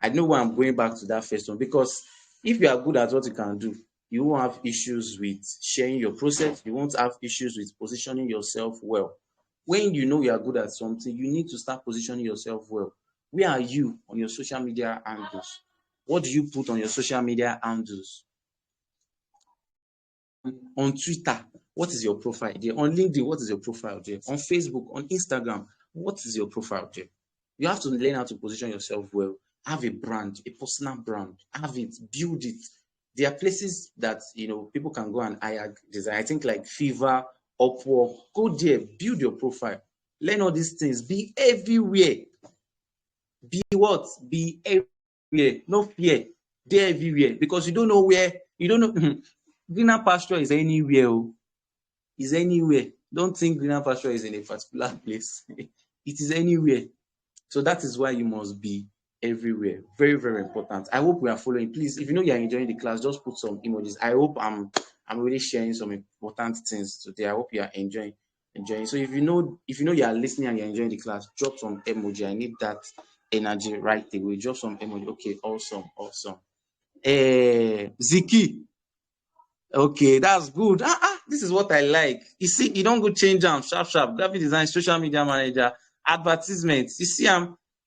I know why I'm going back to that first one, because if you are good at what you can do, you won't have issues with sharing your process. You won't have issues with positioning yourself well. When you know you are good at something, you need to start positioning yourself well. Where are you on your social media handles? What do you put on your social media handles? On Twitter, what is your profile there? On LinkedIn, what is your profile there? On Facebook, on Instagram, what is your profile there? You have to learn how to position yourself well. Have a brand, a personal brand. Have it, build it. There are places that people can go and hire design. I think like Fiverr, Upwork. Go there, build your profile. Learn all these things. Be everywhere. Be what? Be everywhere. No fear. They're everywhere, because you don't know where. You don't know. Greener pasture is anywhere. Is anywhere. Don't think greener pasture is in a particular place. It is anywhere. So that is why you must be everywhere. Very, very important. I hope we are following. Please, if you know you are enjoying the class, just put some emojis. I hope I'm really sharing some important things today. I hope you are enjoying. So if you know you are listening and you're enjoying the class, drop some emoji. I need that energy right away. Drop some emoji. Okay, awesome. Ziki. Okay, that's good. This is what I like. You see, you don't go change them sharp. Graphic design, social media manager, advertisements. You see,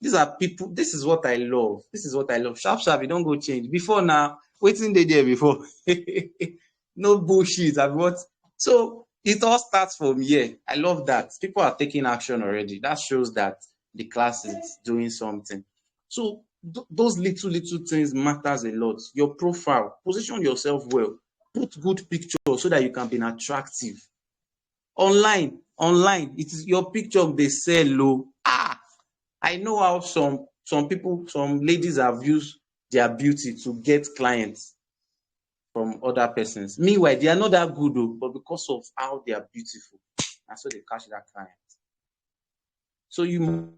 these are people. This is what I love. Sharp. You don't go change. Before now, waiting they there before. No bullshit. So it all starts from here. I love that. People are taking action already. That shows that the class is doing something. So those little things matters a lot. Your profile, position yourself well. Put good pictures so that you can be attractive. Online, it is your picture they sell low. I know how some people, some ladies have used their beauty to get clients from other persons. Meanwhile, they are not that good though, but because of how they are beautiful, and so they catch that client. So you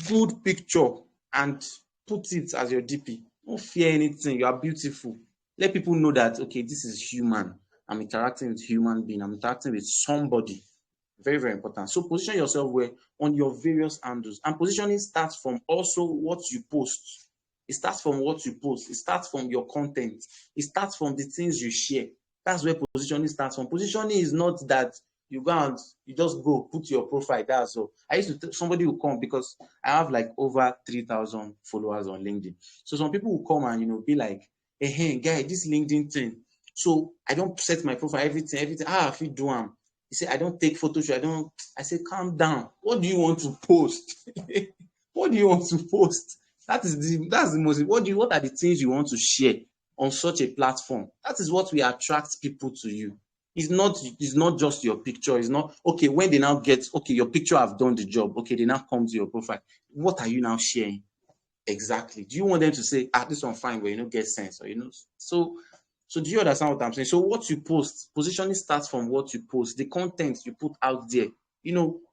good picture and put it as your DP. Don't fear anything. You are beautiful. Let people know that, okay, this is human. I'm interacting with human being. I'm interacting with somebody. Very, very important. So position yourself where on your various handles. And positioning starts from also what you post. It starts from what you post. It starts from your content. It starts from the things you share. That's where positioning starts from. Positioning is not that you go and you just go put your profile. That's all. I used to somebody will come because I have like over 3,000 followers on LinkedIn. So some people will come and be like, hey, guy, this LinkedIn thing. So I don't set my profile, everything. I feel do am. He said, I don't take photos. I say, calm down. What do you want to post? What do you want to post? That's the most, what are the things you want to share on such a platform? That is what will attract people to you. It's not just your picture. It's not, okay, when they now get, okay, your picture have done the job. Okay, they now come to your profile. What are you now sharing? Exactly. Do you want them to say, this one fine, but get sense, or so do you understand what I'm saying? So what you post, positioning starts from what you post, the content you put out there.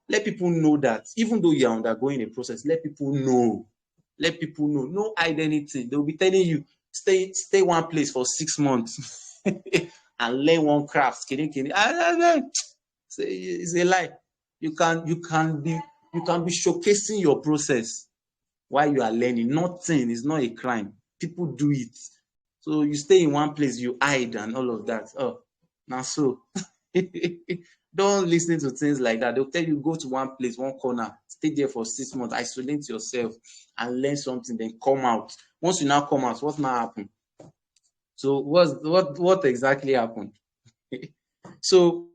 Let people know that even though you're undergoing a process, let people know. Let people know. No hide anything. They'll be telling you, stay one place for 6 months and learn one craft. It's a lie. You can be showcasing your process while you are learning. Nothing is not a crime. People do it. So you stay in one place, you hide and all of that. Oh, now so don't listen to things like that. They'll tell you go to one place, one corner, stay there for 6 months, isolate yourself and learn something, then come out. Once you now come out, what now happen? So what exactly happened? So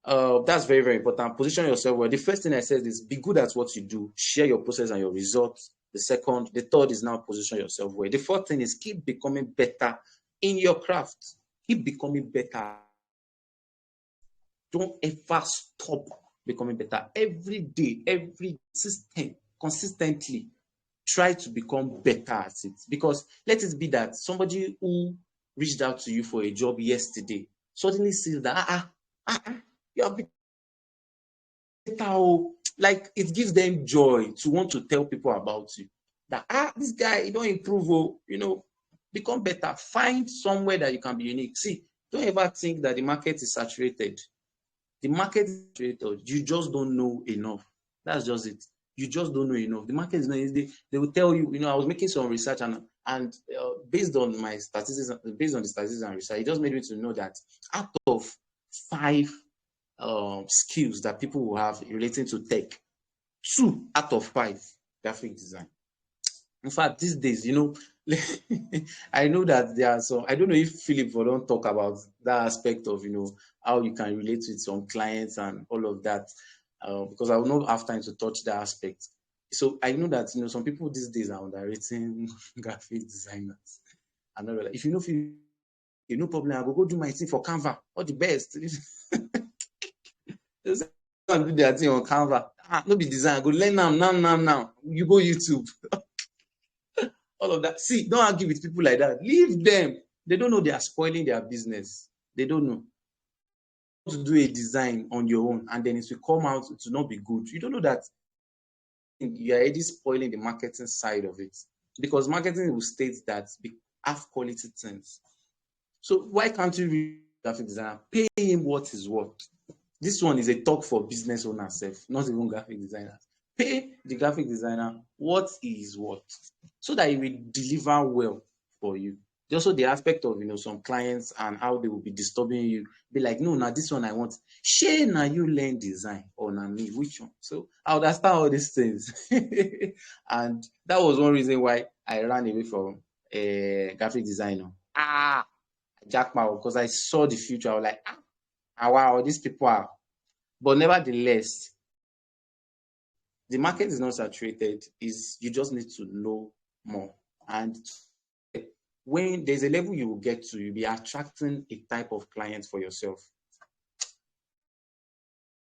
that's very, very important. Position yourself well. The first thing I said is be good at what you do. Share your process and your results. The third is now position yourself well. The fourth thing is keep becoming better in your craft. Keep becoming better. Don't ever stop becoming better. Every day, consistently, try to become better at it. Because let it be that somebody who reached out to you for a job yesterday suddenly sees that you are better. Like it gives them joy to want to tell people about you. That this guy, he don't improve, become better. Find somewhere that you can be unique. See, don't ever think that the market is saturated. The market is saturated. You just don't know enough. That's just it. You just don't know enough. The market is not. They will tell you. I was making some research and based on my statistics, based on the statistics and research, it just made me to know that out of 5 skills that people will have relating to tech, 2 out of 5 graphic design. In fact, these days, I know that there are some, I don't know if Philip will don't talk about that aspect of, how you can relate with some clients and all of that, because I will not have time to touch that aspect. So I know that, some people these days are underrating graphic designers. And like, if you know, Philip, no problem, I will go do my thing for Canva, all the best. Do their thing on Canva. No be design. Go learn now. You go YouTube. All of that. See, don't argue with people like that. Leave them. They don't know they are spoiling their business. They don't know. To do a design on your own and then it will come out to not be good. You don't know that you're already spoiling the marketing side of it. Because marketing will state that have quality things. So why can't you read graphic designer? Pay him what is worth. This one is a talk for business owners, not even graphic designers. Pay the graphic designer what he is worth so that he will deliver well for you. Also the aspect of some clients and how they will be disturbing you. Be like, no, now this one I want. Share now you learn design or now me, which one? So I understand all these things. And that was one reason why I ran away from a graphic designer. Jackpot, because I saw the future. I was like, wow, these people are. But nevertheless, the market is not saturated. You just need to know more. And when there's a level you will get to, you'll be attracting a type of client for yourself.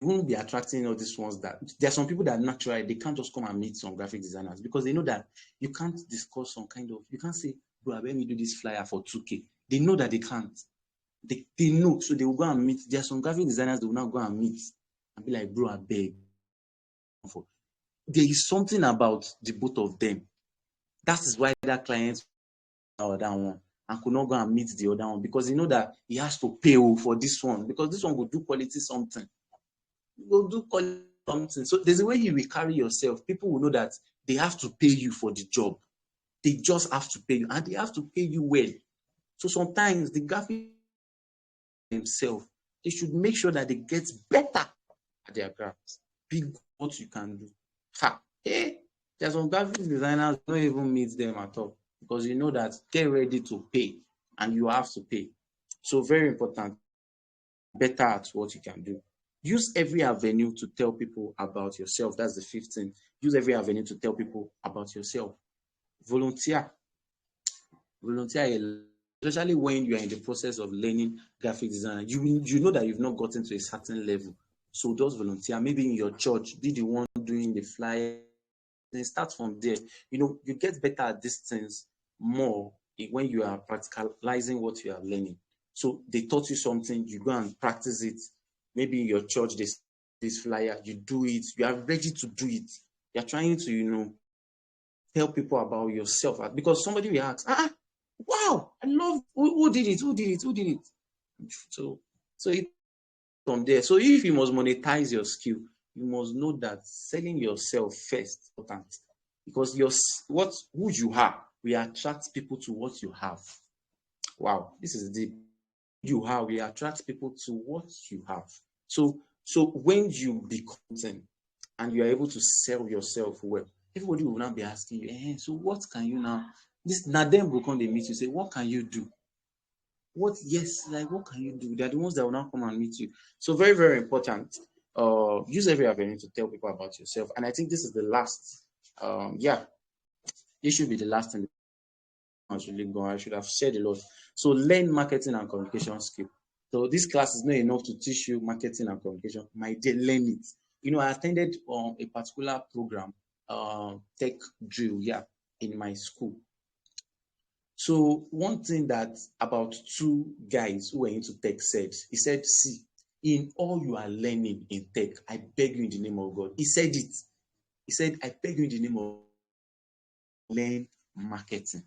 You won't be attracting all these ones that there are some people that naturally they can't just come and meet some graphic designers because they know that you can't discuss you can't say, bro, let me do this flyer for 2K. They know that they can't. They know, so they will go and meet. There are some graphic designers that will now go and meet and be like, bro, I beg. There is something about the both of them. That is why that client or that one. and could not go and meet the other one because he know that he has to pay for this one because this one will do quality something. Will do quality something. So there's a way you will carry yourself. People will know that they have to pay you for the job. They just have to pay you, and they have to pay you well. So sometimes the graphic themselves, they should make sure that they get better at their crafts. Be what you can do. Hey, there's some graphic designers don't even meet them at all because you know that get ready to pay and you have to pay. So very important, better at what you can do. Use every avenue to tell people about yourself. That's the 15th. Use every avenue to tell people about yourself. Volunteer. Volunteer, especially when you are in the process of learning graphic design. You know that you've not gotten to a certain level. So just volunteer. Maybe in your church, be the one doing the flyer. Then start from there. You get better at these things more when you are practicalizing what you are learning. So they taught you something, you go and practice it. Maybe in your church, this flyer, you do it, you are ready to do it. You're trying to, tell people about yourself because somebody will ask, wow, I love who did it, who did it, who did it. So it from there. So if you must monetize your skill, you must know that selling yourself first is important because who you are will attract people to what you have. Wow, this is deep. You have will attract people to what you have. So when you become something and you are able to sell yourself well, everybody will now be asking you, so what can you now? This now them will come, they meet you, say, what can you do? What can you do? They're the ones that will now come and meet you. So very, very important. Use every avenue to tell people about yourself. And I think this is the last. This should be the last thing I was really going. I should have said a lot. So learn marketing and communication skill. So this class is not enough to teach you marketing and communication. My dear, learn it. I attended a particular program, tech drill, in my school. So one thing that about two guys who were into tech said, he said, see, in all you are learning in tech, I beg you in the name of God. He said it. He said, I beg you in the name of learn marketing.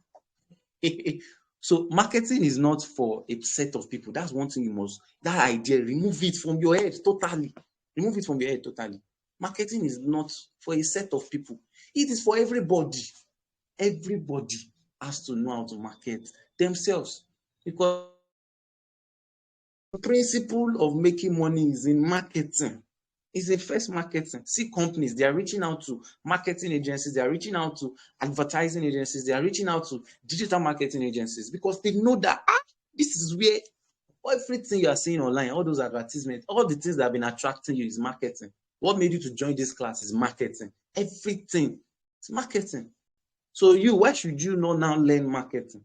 So marketing is not for a set of people. That's one thing that idea, remove it from your head totally. Remove it from your head totally. Marketing is not for a set of people. It is for everybody. Everybody has to know how to market themselves because the principle of making money is in marketing. It's the first marketing. See companies, they are reaching out to marketing agencies, they are reaching out to advertising agencies, they are reaching out to digital marketing agencies because they know that this is where everything you are seeing online, all those advertisements, all the things that have been attracting you is marketing. What made you to join this class is marketing. Everything is marketing. So why should you not now learn marketing?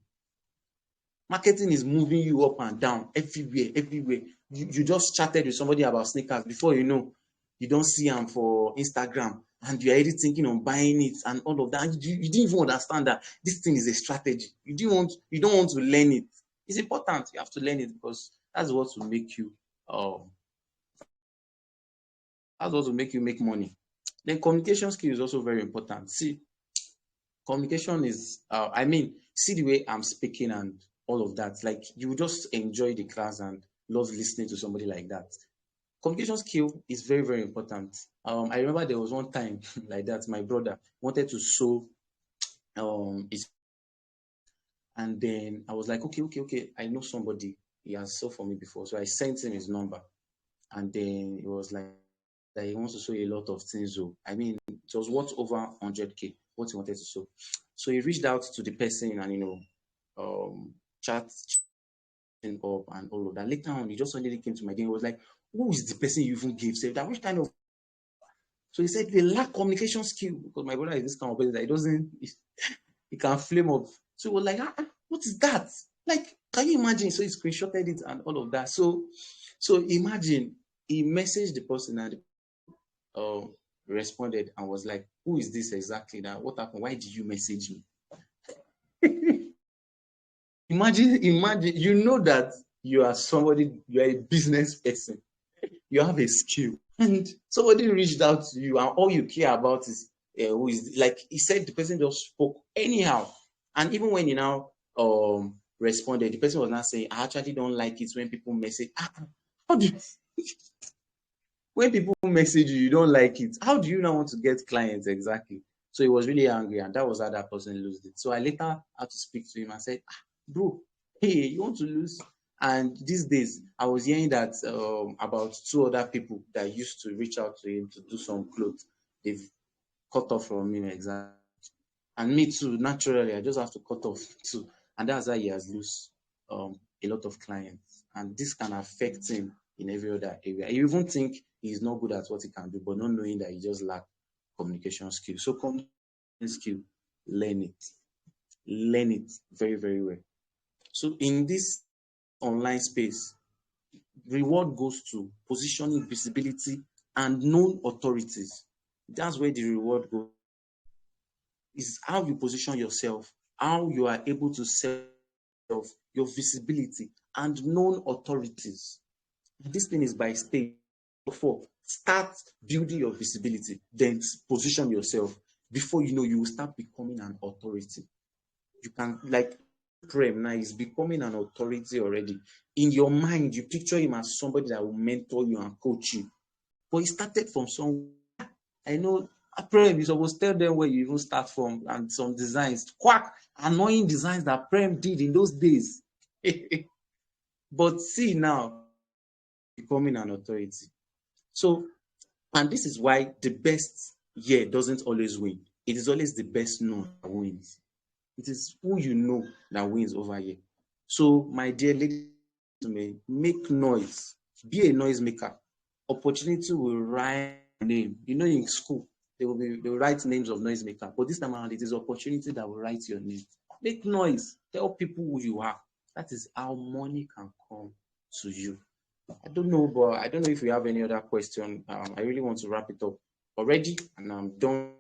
Marketing is moving you up and down everywhere. You just chatted with somebody about sneakers. Before you know, you don't see them for Instagram and you're already thinking on buying it and all of that. You didn't even understand that this thing is a strategy. You don't want to learn it. It's important. You have to learn it because that's what will make you make money. Then communication skill is also very important. See, communication is see the way I'm speaking and all of that. Like you will just enjoy the class and love listening to somebody like that. Communication skill is very, very important. I remember there was one time like that, my brother wanted to sew his, and then I was like, okay, I know somebody. He has sewn for me before. So I sent him his number. And then it was like that he wants to sew a lot of things. It was worth over 100K, what he wanted to sew. So he reached out to the person and, chat up and all of that. Later on, he just suddenly came to my game. He was like, who is the person you even gave? That which kind of. So he said, they lack communication skill because my brother is this kind of person that he can flame up. So he was like, what is that? Like, can you imagine? So he screenshotted it and all of that. So imagine he messaged the person and responded and was like, who is this exactly? Now, what happened? Why did you message me? Imagine, you know that you are somebody, you are a business person, you have a skill, and somebody reached out to you, and all you care about is like he said, the person just spoke anyhow. And even when he now responded, the person was not saying, I actually don't like it when people message. How do you, when people message you, you don't like it. How do you now want to get clients exactly? So he was really angry, and that was how that person lost it. So I later had to speak to him and said, bro, hey, you want to lose? And these days, I was hearing that about 2 other people that used to reach out to him to do some clothes, they've cut off from him exactly. And me too, naturally, I just have to cut off too. And that's why he has lost a lot of clients. And this can affect him in every other area. You even think he's not good at what he can do, but not knowing that he just lacks communication skill. So communication skill, learn it. Learn it very, very well. So in this online space, reward goes to positioning, visibility, and known authorities. That's where the reward goes. Is how you position yourself, how you are able to sell your visibility and known authorities. This thing is by stage. Before, start building your visibility, then position yourself. Before you know, you will start becoming an authority. You can, like Prem now, is becoming an authority already. In your mind, you picture him as somebody that will mentor you and coach you. But he started from somewhere. I know, Prem, you supposed to tell them where you even start from and some designs. Quack, annoying designs that Prem did in those days. But see now, becoming an authority. So, and this is why the best year doesn't always win. It is always the best known that wins. It is who you know that wins over here. So, my dear ladies and gentlemen, make noise. Be a noisemaker. Opportunity will write your name. You know, in school, they will write names of noisemaker. But this time around, it is opportunity that will write your name. Make noise. Tell people who you are. That is how money can come to you. I don't know, but I don't know if you have any other question. I really want to wrap it up already, and I'm done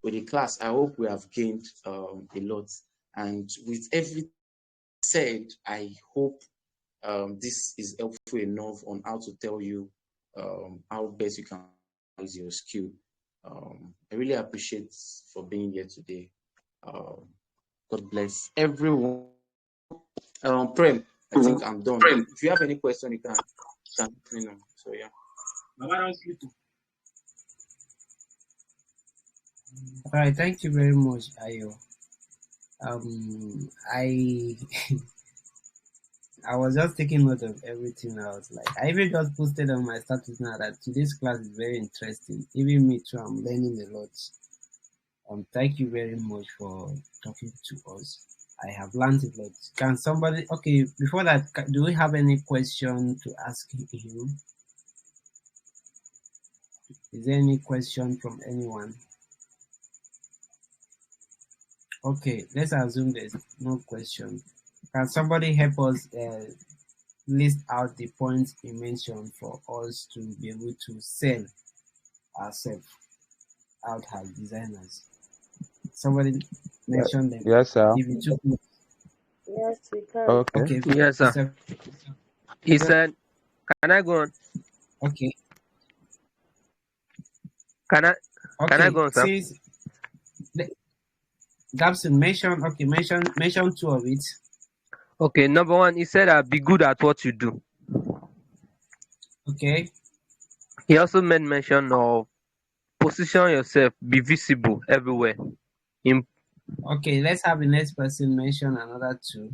with the class. I hope we have gained a lot. And with everything said, I hope this is helpful enough on how to tell you how best you can use your skill. I really appreciate for being here today. God bless everyone. Prem, I think I'm done. If you have any question, you can let me know. So yeah. All right, thank you very much, Ayo. I I was just taking note of everything. I was like, I even just posted on my status now that today's class is very interesting. Even me too, I'm learning a lot. Thank you very much for talking to us. I have learned a lot. Can somebody, okay, before that, do we have any question to ask him? Is there any question from anyone? Okay, let's assume there's no question. Can somebody help us list out the points he mentioned for us to be able to sell ourselves out as designers? Somebody mention them. Yes, sir. If you took Yes, we can. Okay. okay, Yes, sir. Mr. He said, "Can I go on? Okay, Can I okay. go on, sir?" Since Gabson mention 2 of it. Okay, number one, he said, "Be good at what you do." Okay, He also made mention of position yourself, be visible everywhere. okay. Let's have the next person mention another 2.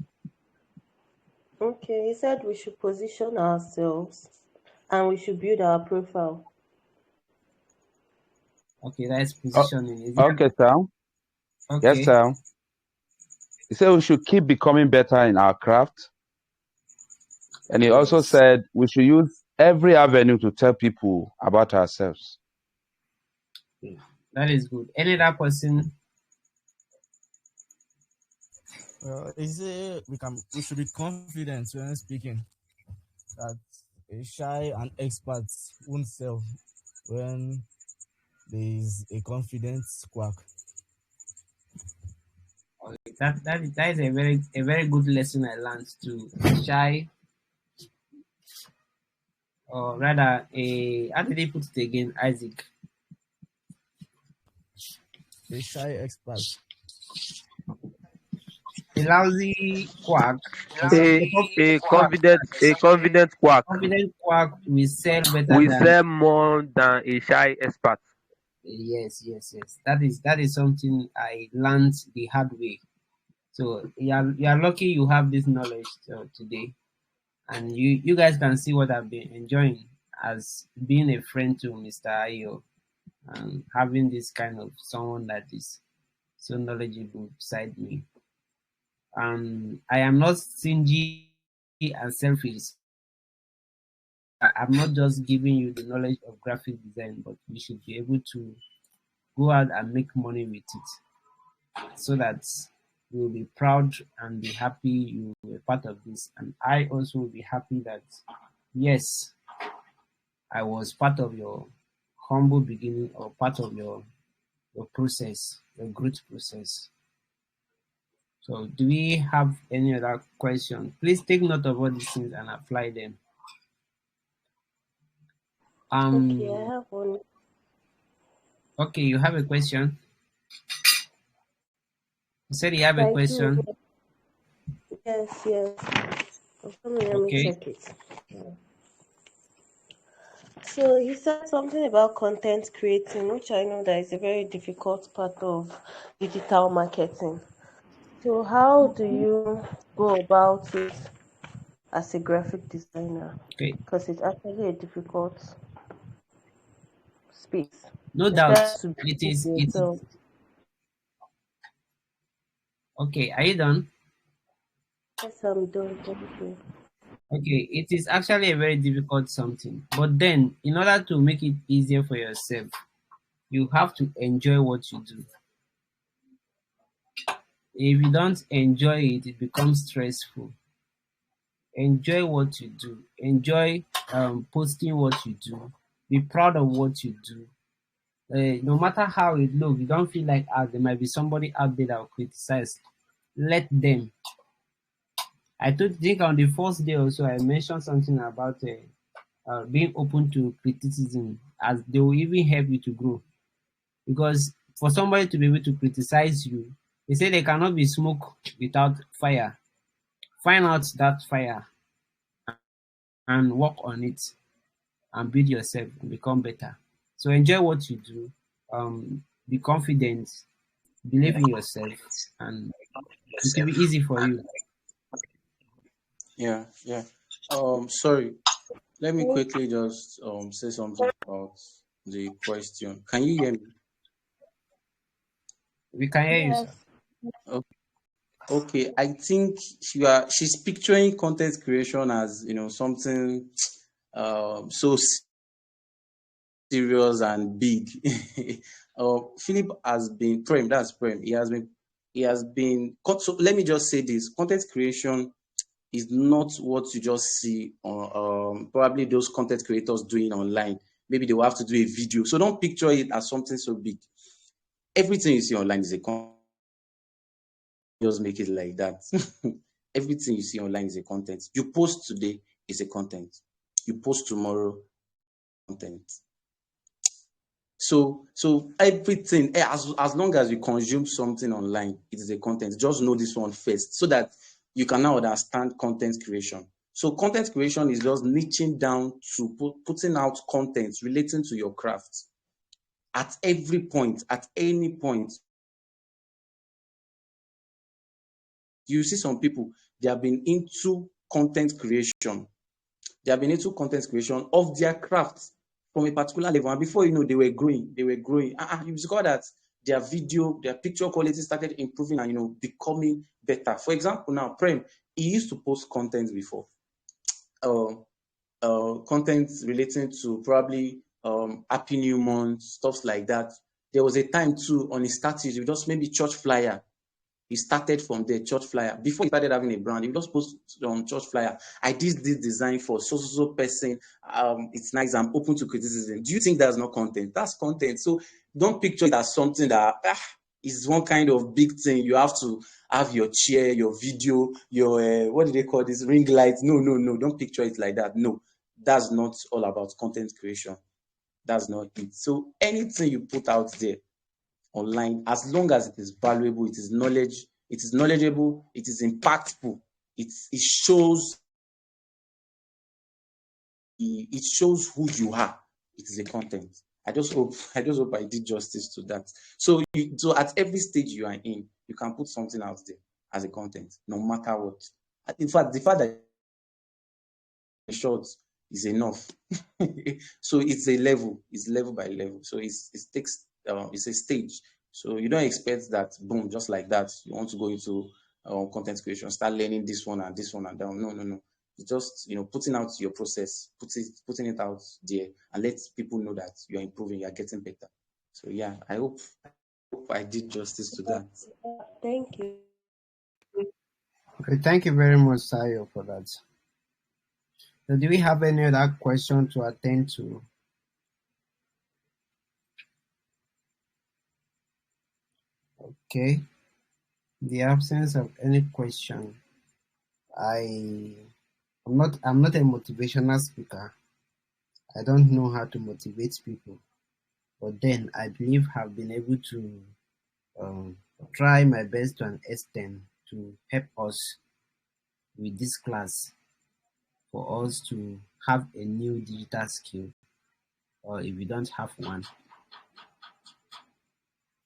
Okay, he said we should position ourselves and we should build our profile. Okay, that's positioning. Is it? Okay, sir. Yes, Okay, sir. He said we should keep becoming better in our craft. And he also yes. said we should use every avenue to tell people about ourselves. That is good. Any other person? He say we should be confident when speaking. That a shy and expert won't sell when there is a confident quack. That is a very good lesson I learned too. Shy, or rather, how did he put it again, Isaac? A shy expert. A lousy quack A confident quack confident quack will sell better will than. sell more than a shy expert. Yes. That is something I learned the hard way. So you are lucky you have this knowledge today, and you guys can see what I've been enjoying as being a friend to Mr. Ayo, and having this kind of someone that is so knowledgeable beside me. I am not stingy and selfish. I'm not just giving you the knowledge of graphic design, but you should be able to go out and make money with it, so that you will be proud and be happy you were part of this. And I also will be happy that, yes, I was part of your humble beginning, or part of your process, your growth process. So do we have any other question? Please take note of all these things and apply them. Okay, I Um have one. okay, you have a question? You said you have a I do. question. Yes. Let me Okay. check it. So he said something about content creating, which I know that is a very difficult part of digital marketing. So how do you go about it as a graphic designer? Okay. Because it's actually a difficult space, No doubt. especially to It build is it is yourself. okay. Are you done? Yes, I'm done. Thank you. Okay, it is actually a very difficult something. But then, in order to make it easier for yourself, you have to enjoy what you do. If you don't enjoy it, it becomes stressful. Enjoy what you do. Enjoy posting what you do. Be proud of what you do. No matter how it looks, you don't feel like there might be somebody out there that will criticize. Let them. Think on the first day or so, I mentioned something about being open to criticism, as they will even help you to grow. Because for somebody to be able to criticize you, they say there cannot be smoke without fire. Find out that fire and work on it and build yourself and become better. So enjoy what you do, be confident, believe in yourself, and it will be easy for you. Yeah. Sorry. Let me quickly just say something about the question. Can you hear me? We can hear you, sir. Yes. Okay, I think she's picturing content creation as something so serious and big. Philip has been Prem, that's Prem. He has been so let me just say this: content creation is not what you just see on probably those content creators doing online. Maybe they will have to do a video. So don't picture it as something so big. Everything you see online is a content. Just make it like that. Everything you see online is a content. You post today is a content. You post tomorrow, content. So everything, as long as you consume something online, it is a content. Just know this one first, so that you can now understand content creation. So content creation is just niching down to putting out content relating to your craft at every point, at any point. You see some people, they have been into content creation. They have been into content creation of their craft from a particular level. And before you know, they were growing. You discover that their video, their picture quality started improving and becoming better. For example, now Prem, he used to post content before. Content relating to probably Happy New Month, stuff like that. There was a time too on his status, you just maybe church flyer. He started from the church flyer. Before he started having a brand, he just post on church flyer. I did this design for so person. It's nice. I'm open to criticism. Do you think that's not content? That's content. So don't picture it as something that is one kind of big thing. You have to have your chair, your video, your what do they call this, ring light? No. Don't picture it like that. No, that's not all about content creation. That's not it. So anything you put out there online, as long as it is valuable, it is knowledgeable, it is impactful, it shows who you are. It is a content. I just hope I did justice to that. So at every stage you are in, you can put something out there as a content, no matter what. In fact, the fact that it's short is enough. So it's level by level. So it takes it's a stage. So you don't expect that boom, just like that. You want to go into content creation, start learning this one and that. No. It's just putting out your process, putting it out there, and let people know that you're improving, you're getting better. So yeah, I hope I did justice to that. Thank you. Okay, thank you very much, Sayo, for that. So do we have any other question to attend to? Okay. In the absence of any question, I'm not a motivational speaker. I don't know how to motivate people, but then I believe I've been able to try my best to an extent to help us with this class, for us to have a new digital skill, or if you don't have one,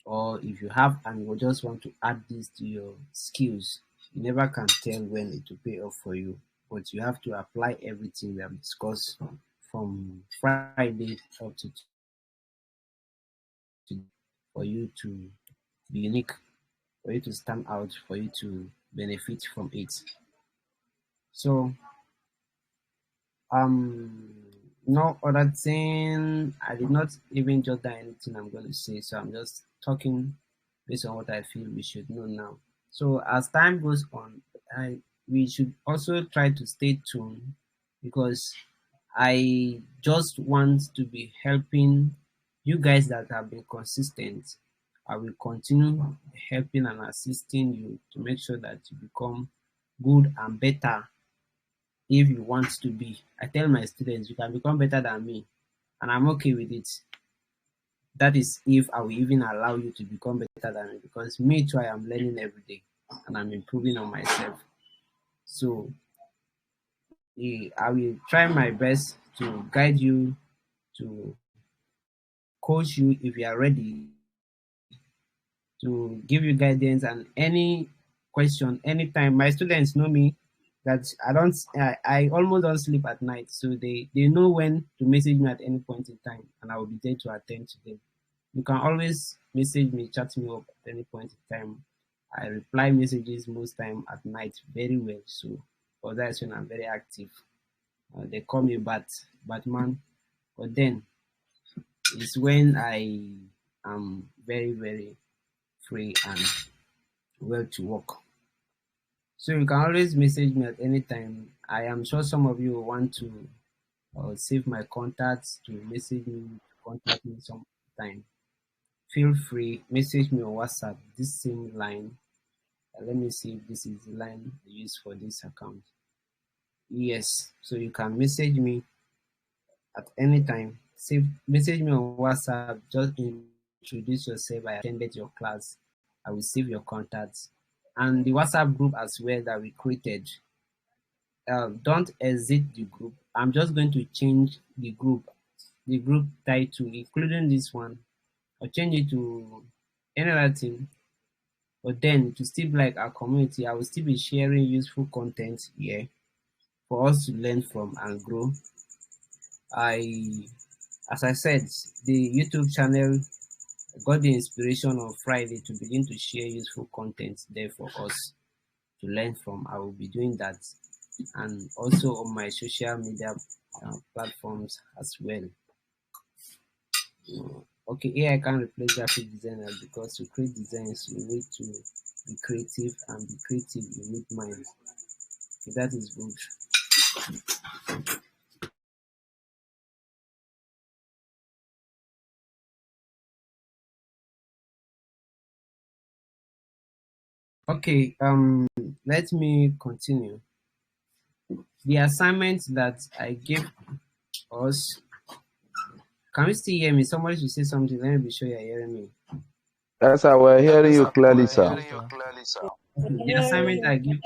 or if you have and you just want to add this to your skills, you never can tell when it will pay off for you, but you have to apply everything we have discussed from Friday up to today for you to be unique, for you to stand out, for you to benefit from it. So no other thing. I did not even jot down anything I'm going to say, so I'm just talking based on what I feel we should know now. So as time goes on, we should also try to stay tuned, because I just want to be helping you guys that have been consistent. I will continue helping and assisting you to make sure that you become good and better. If you want to be, I tell my students, you can become better than me, and I'm okay with it. That is if I will even allow you to become better than me, because me too, I am learning every day and I'm improving on myself. So I will try my best to guide you, to coach you if you are ready, to give you guidance and any question anytime. My students know me that I almost don't sleep at night, so they know when to message me at any point in time, and I will be there to attend to them. You can always message me, chat me up at any point in time. I reply messages most time at night very well, so for that's when I'm very active. They call me Batman, but then it's when I am very, very free and well to work. So you can always message me at any time. I am sure some of you will want to save my contacts to message me, to contact me sometime. Feel free, message me on WhatsApp, this same line. Let me see if this is the line used for this account. Yes, so you can message me at any time. Message me on WhatsApp, just introduce yourself. I attended your class. I will save your contacts. And the WhatsApp group as well that we created. Don't exit the group. I'm just going to change the group title, including this one. I'll change it to any other thing. But then to still be like our community, I will still be sharing useful content here for us to learn from and grow. As I said, the YouTube channel got the inspiration on Friday to begin to share useful content there for us to learn from. I will be doing that, and also on my social media platforms as well. Okay, AI can replace graphic designers, because to create designs you need to be creative, and be creative you need mind. Okay, that is good. Okay, let me continue. The assignment that I gave us. Can you still hear me? Somebody should say something. Let me be sure you're hearing me. Yes, sir, we're hearing you clearly, sir. The assignment I give,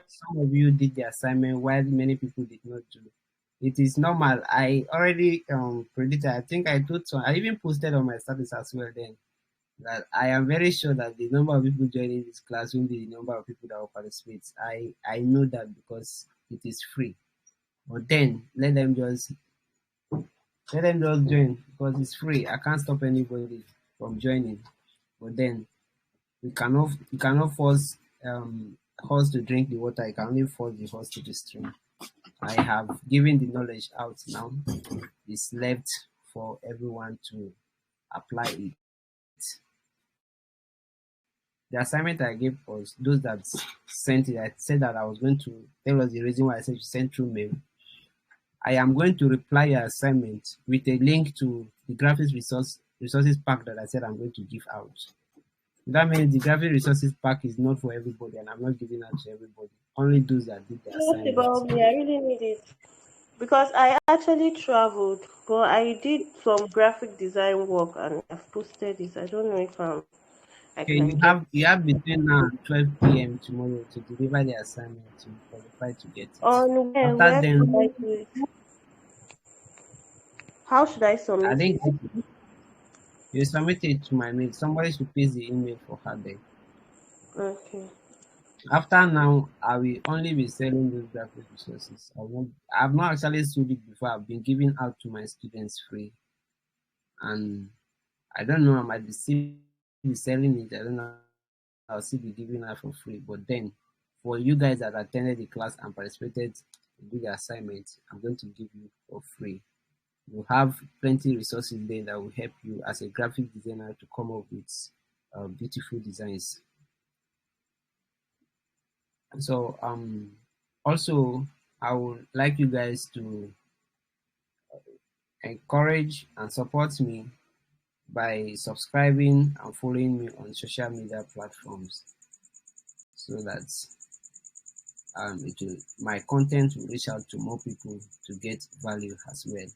some of you did the assignment while many people did not do. It is normal. I already predicted. I think I told some. I even posted on my status as well then that I am very sure that the number of people joining this class will be the number of people that will participate. I know that because it is free. But then let them just join because it's free. I can't stop anybody from joining. But then you cannot force horse to drink the water. You can only force the horse to the stream. I have given the knowledge out now. It's left for everyone to apply it. The assignment I gave was those that sent it. I said that I was going to tell us the reason why I said you sent through mail. I am going to reply your assignment with a link to the graphics resources pack that I said I'm going to give out. That means the graphic resources pack is not for everybody, and I'm not giving out to everybody. Only those that did the What assignment. about me? I really need it because I actually traveled, but I did some graphic design work and I've posted it. I don't know if I Okay, can get. you have between now and 12 p.m. tomorrow to deliver the assignment to qualify to get it. On After where should I then, do it? How should I I submit think it? you submit it to my mail. Somebody should paste the email for her then. Okay. After now, I will only be selling those graphic resources. I've not actually sold it before. I've been giving out to my students free, and I don't know. I might be still be selling it. I don't know. I'll still be giving out for free. But then, for you guys that attended the class and participated in the assignment, I'm going to give you for free. You have plenty resources there that will help you as a graphic designer to come up with beautiful designs. So also I would like you guys to encourage and support me by subscribing and following me on social media platforms so that my content will reach out to more people to get value as well.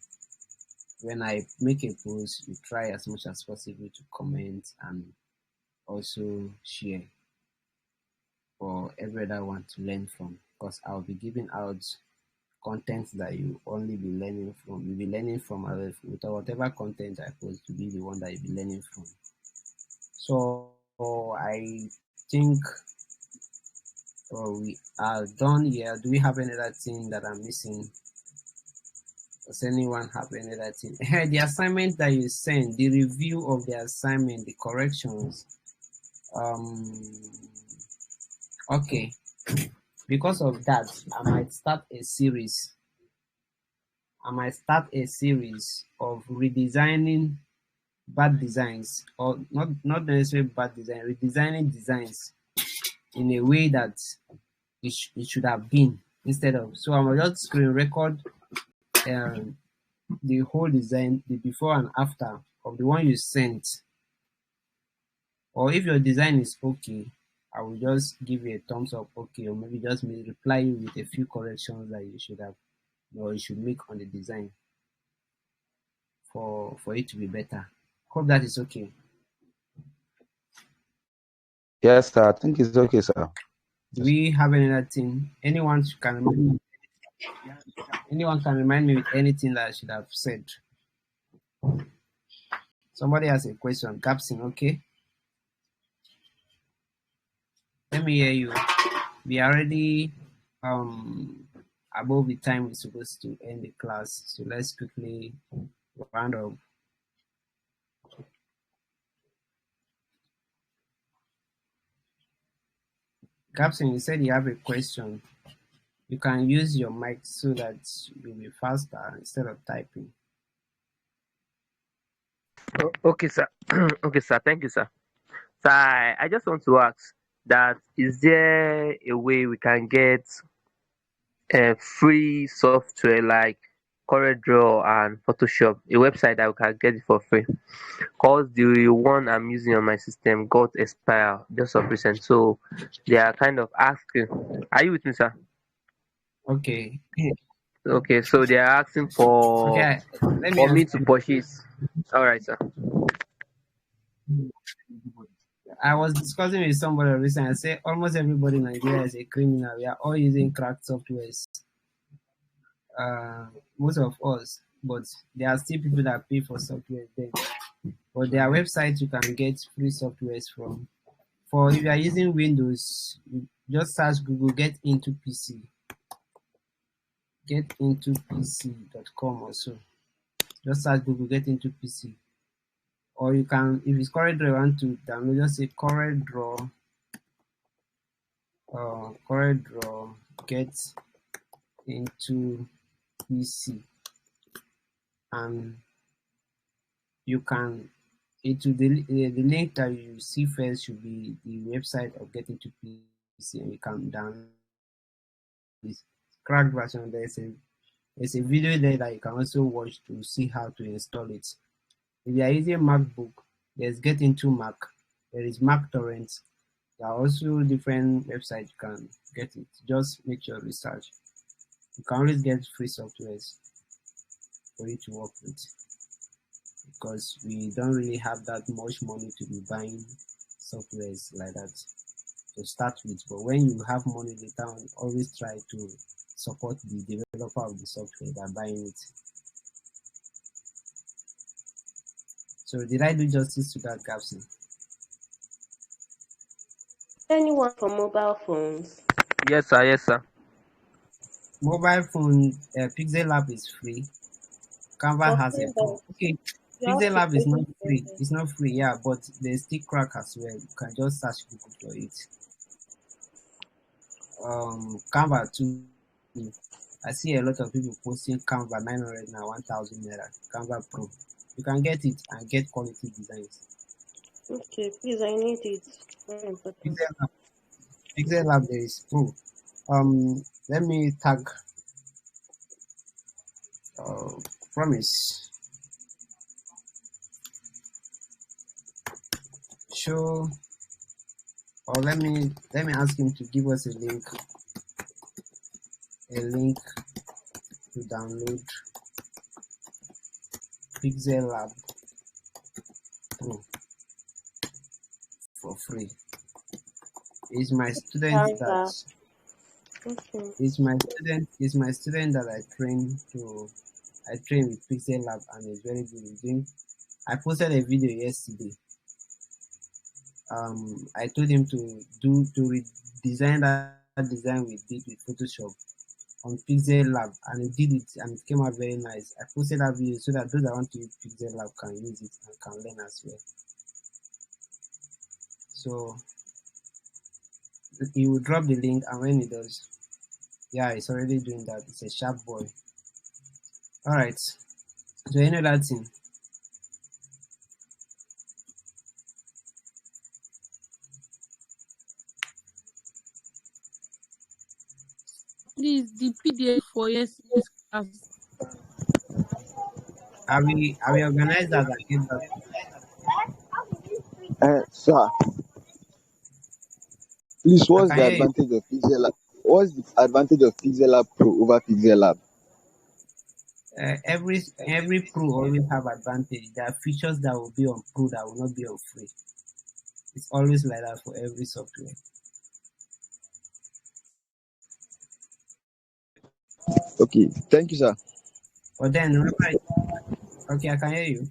When I make a post, you try as much as possible to comment and also share for every other one to learn from, because I'll be giving out content that you only be learning from. You'll be learning from others with whatever content I post to be the one that you'll be learning from. So I think we are done here. Do we have any other thing that I'm missing? Does anyone have any other thing? The assignment that you sent, the review of the assignment, the corrections. Okay. Because of that, I might start a series. of redesigning bad designs, or not necessarily bad design, redesigning designs in a way that it should have been instead of. So I'm just screen record the whole design, the before and after of the one you sent. Or if your design is okay, I will just give you a thumbs up, okay, or maybe just reply you with a few corrections that you should have, or you should make on the design for it to be better. Hope that is okay. Yes, sir. I think it's okay, sir. Do we have any other thing? Anyone can remind me with anything that I should have said? Somebody has a question. Capsin, okay? Let me hear you. We are already above the time we're supposed to end the class, so let's quickly round up. Captain, you said you have a question. You can use your mic so that you'll be faster instead of typing. Okay, sir. Okay, sir. Thank you, sir. So I just want to ask that is there a way we can get free software like CorelDRAW and Photoshop, a website that we can get it for free? Cause the one I'm using on my system got expired just of recent, so they are kind of asking. Are you with me, sir? Okay. Okay, so they are asking for Okay, let me me answer. to purchase. All right, sir. I was discussing with somebody recently. I said almost everybody in Nigeria is a criminal. We are all using cracked softwares. Most of us, but there are still people that pay for software then. But there are websites you can get free softwares from. For if you are using Windows, you just search Google get into PC. Getintopc.com also. Just search Google get into PC. Or you can, if it's CorelDRAW, you want to download, just say CorelDRAW get into PC, and you can, the link that you see first should be the website of Get Into PC, and you can download this cracked version. There's a video there that you can also watch to see how to install it. If you are using MacBook, there's Get Into Mac, there is Mac Torrents. There are also different websites you can get it. Just make your research. You can always get free softwares for you to work with, because we don't really have that much money to be buying softwares like that to start with. But when you have money later on, always try to support the developer of the software by buying it. So did I do justice to that, Gabson? Anyone for mobile phones? Yes, sir. Yes, sir. Mobile phone, Pixel Lab is free. Canva For has a pro. Canva, Okay, you have Pixel to Lab pay is not for free. it. It's not free, yeah, but there's still crack as well. You can just search Google for it. Canva too. I see a lot of people posting Canva 900 now, 1000 naira. Canva Pro. You can get it and get quality designs. Okay, please, I need it. Very important. Pixel Lab there is pro. Let me tag promise. Show, or let me ask him to give us a link to download Pixel Lab Pro for free. Is my student Canva. that Okay. is my student that I train with Pixel Lab, and it's very good. I posted a video yesterday. I told him to redesign that design we did with Photoshop on Pixel Lab, and he did it, and it came out very nice. I posted that video so that those that want to use Pixel Lab can use it and can learn as well. So he will drop the link, and when he does, yeah, he's already doing that. It's a sharp boy. All right. So any other thing? Please, the PDF for yesterday's class. I will organize that and get back to you. Sir, please, I what's can the hear you. advantage of Pixel Lab? What's the advantage of Pixel Lab Pro over Pixel Lab? Every pro always have advantage. There are features that will be on pro that will not be on free. It's always like that for every software. Okay, thank you, sir. But then remember, okay, I can hear you.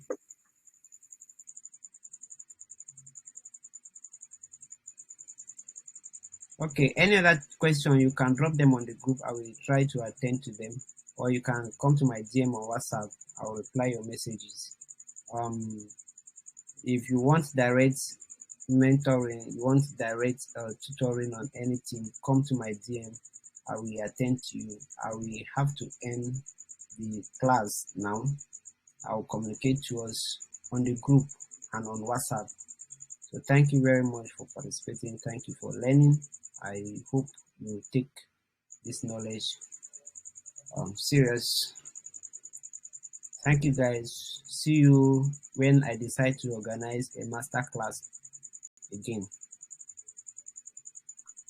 Okay, any other question, you can drop them on the group. I will try to attend to them, or you can come to my DM on WhatsApp. I will reply your messages. If you want direct mentoring, you want direct tutoring on anything, come to my DM. I will attend to you. I will have to end the class now. I will communicate to us on the group and on WhatsApp. So thank you very much for participating. Thank you for learning. I hope you take this knowledge serious. Thank you guys. See you when I decide to organize a master class again.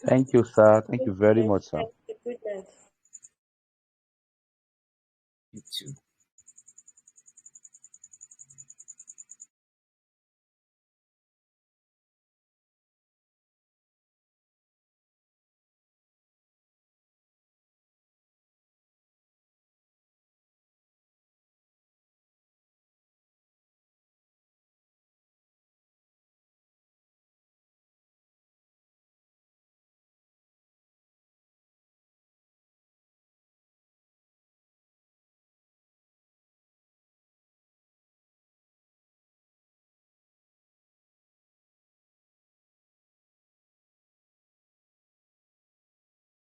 Thank you, sir. Thank you Thank you very very much, sir. much. Good night. You too.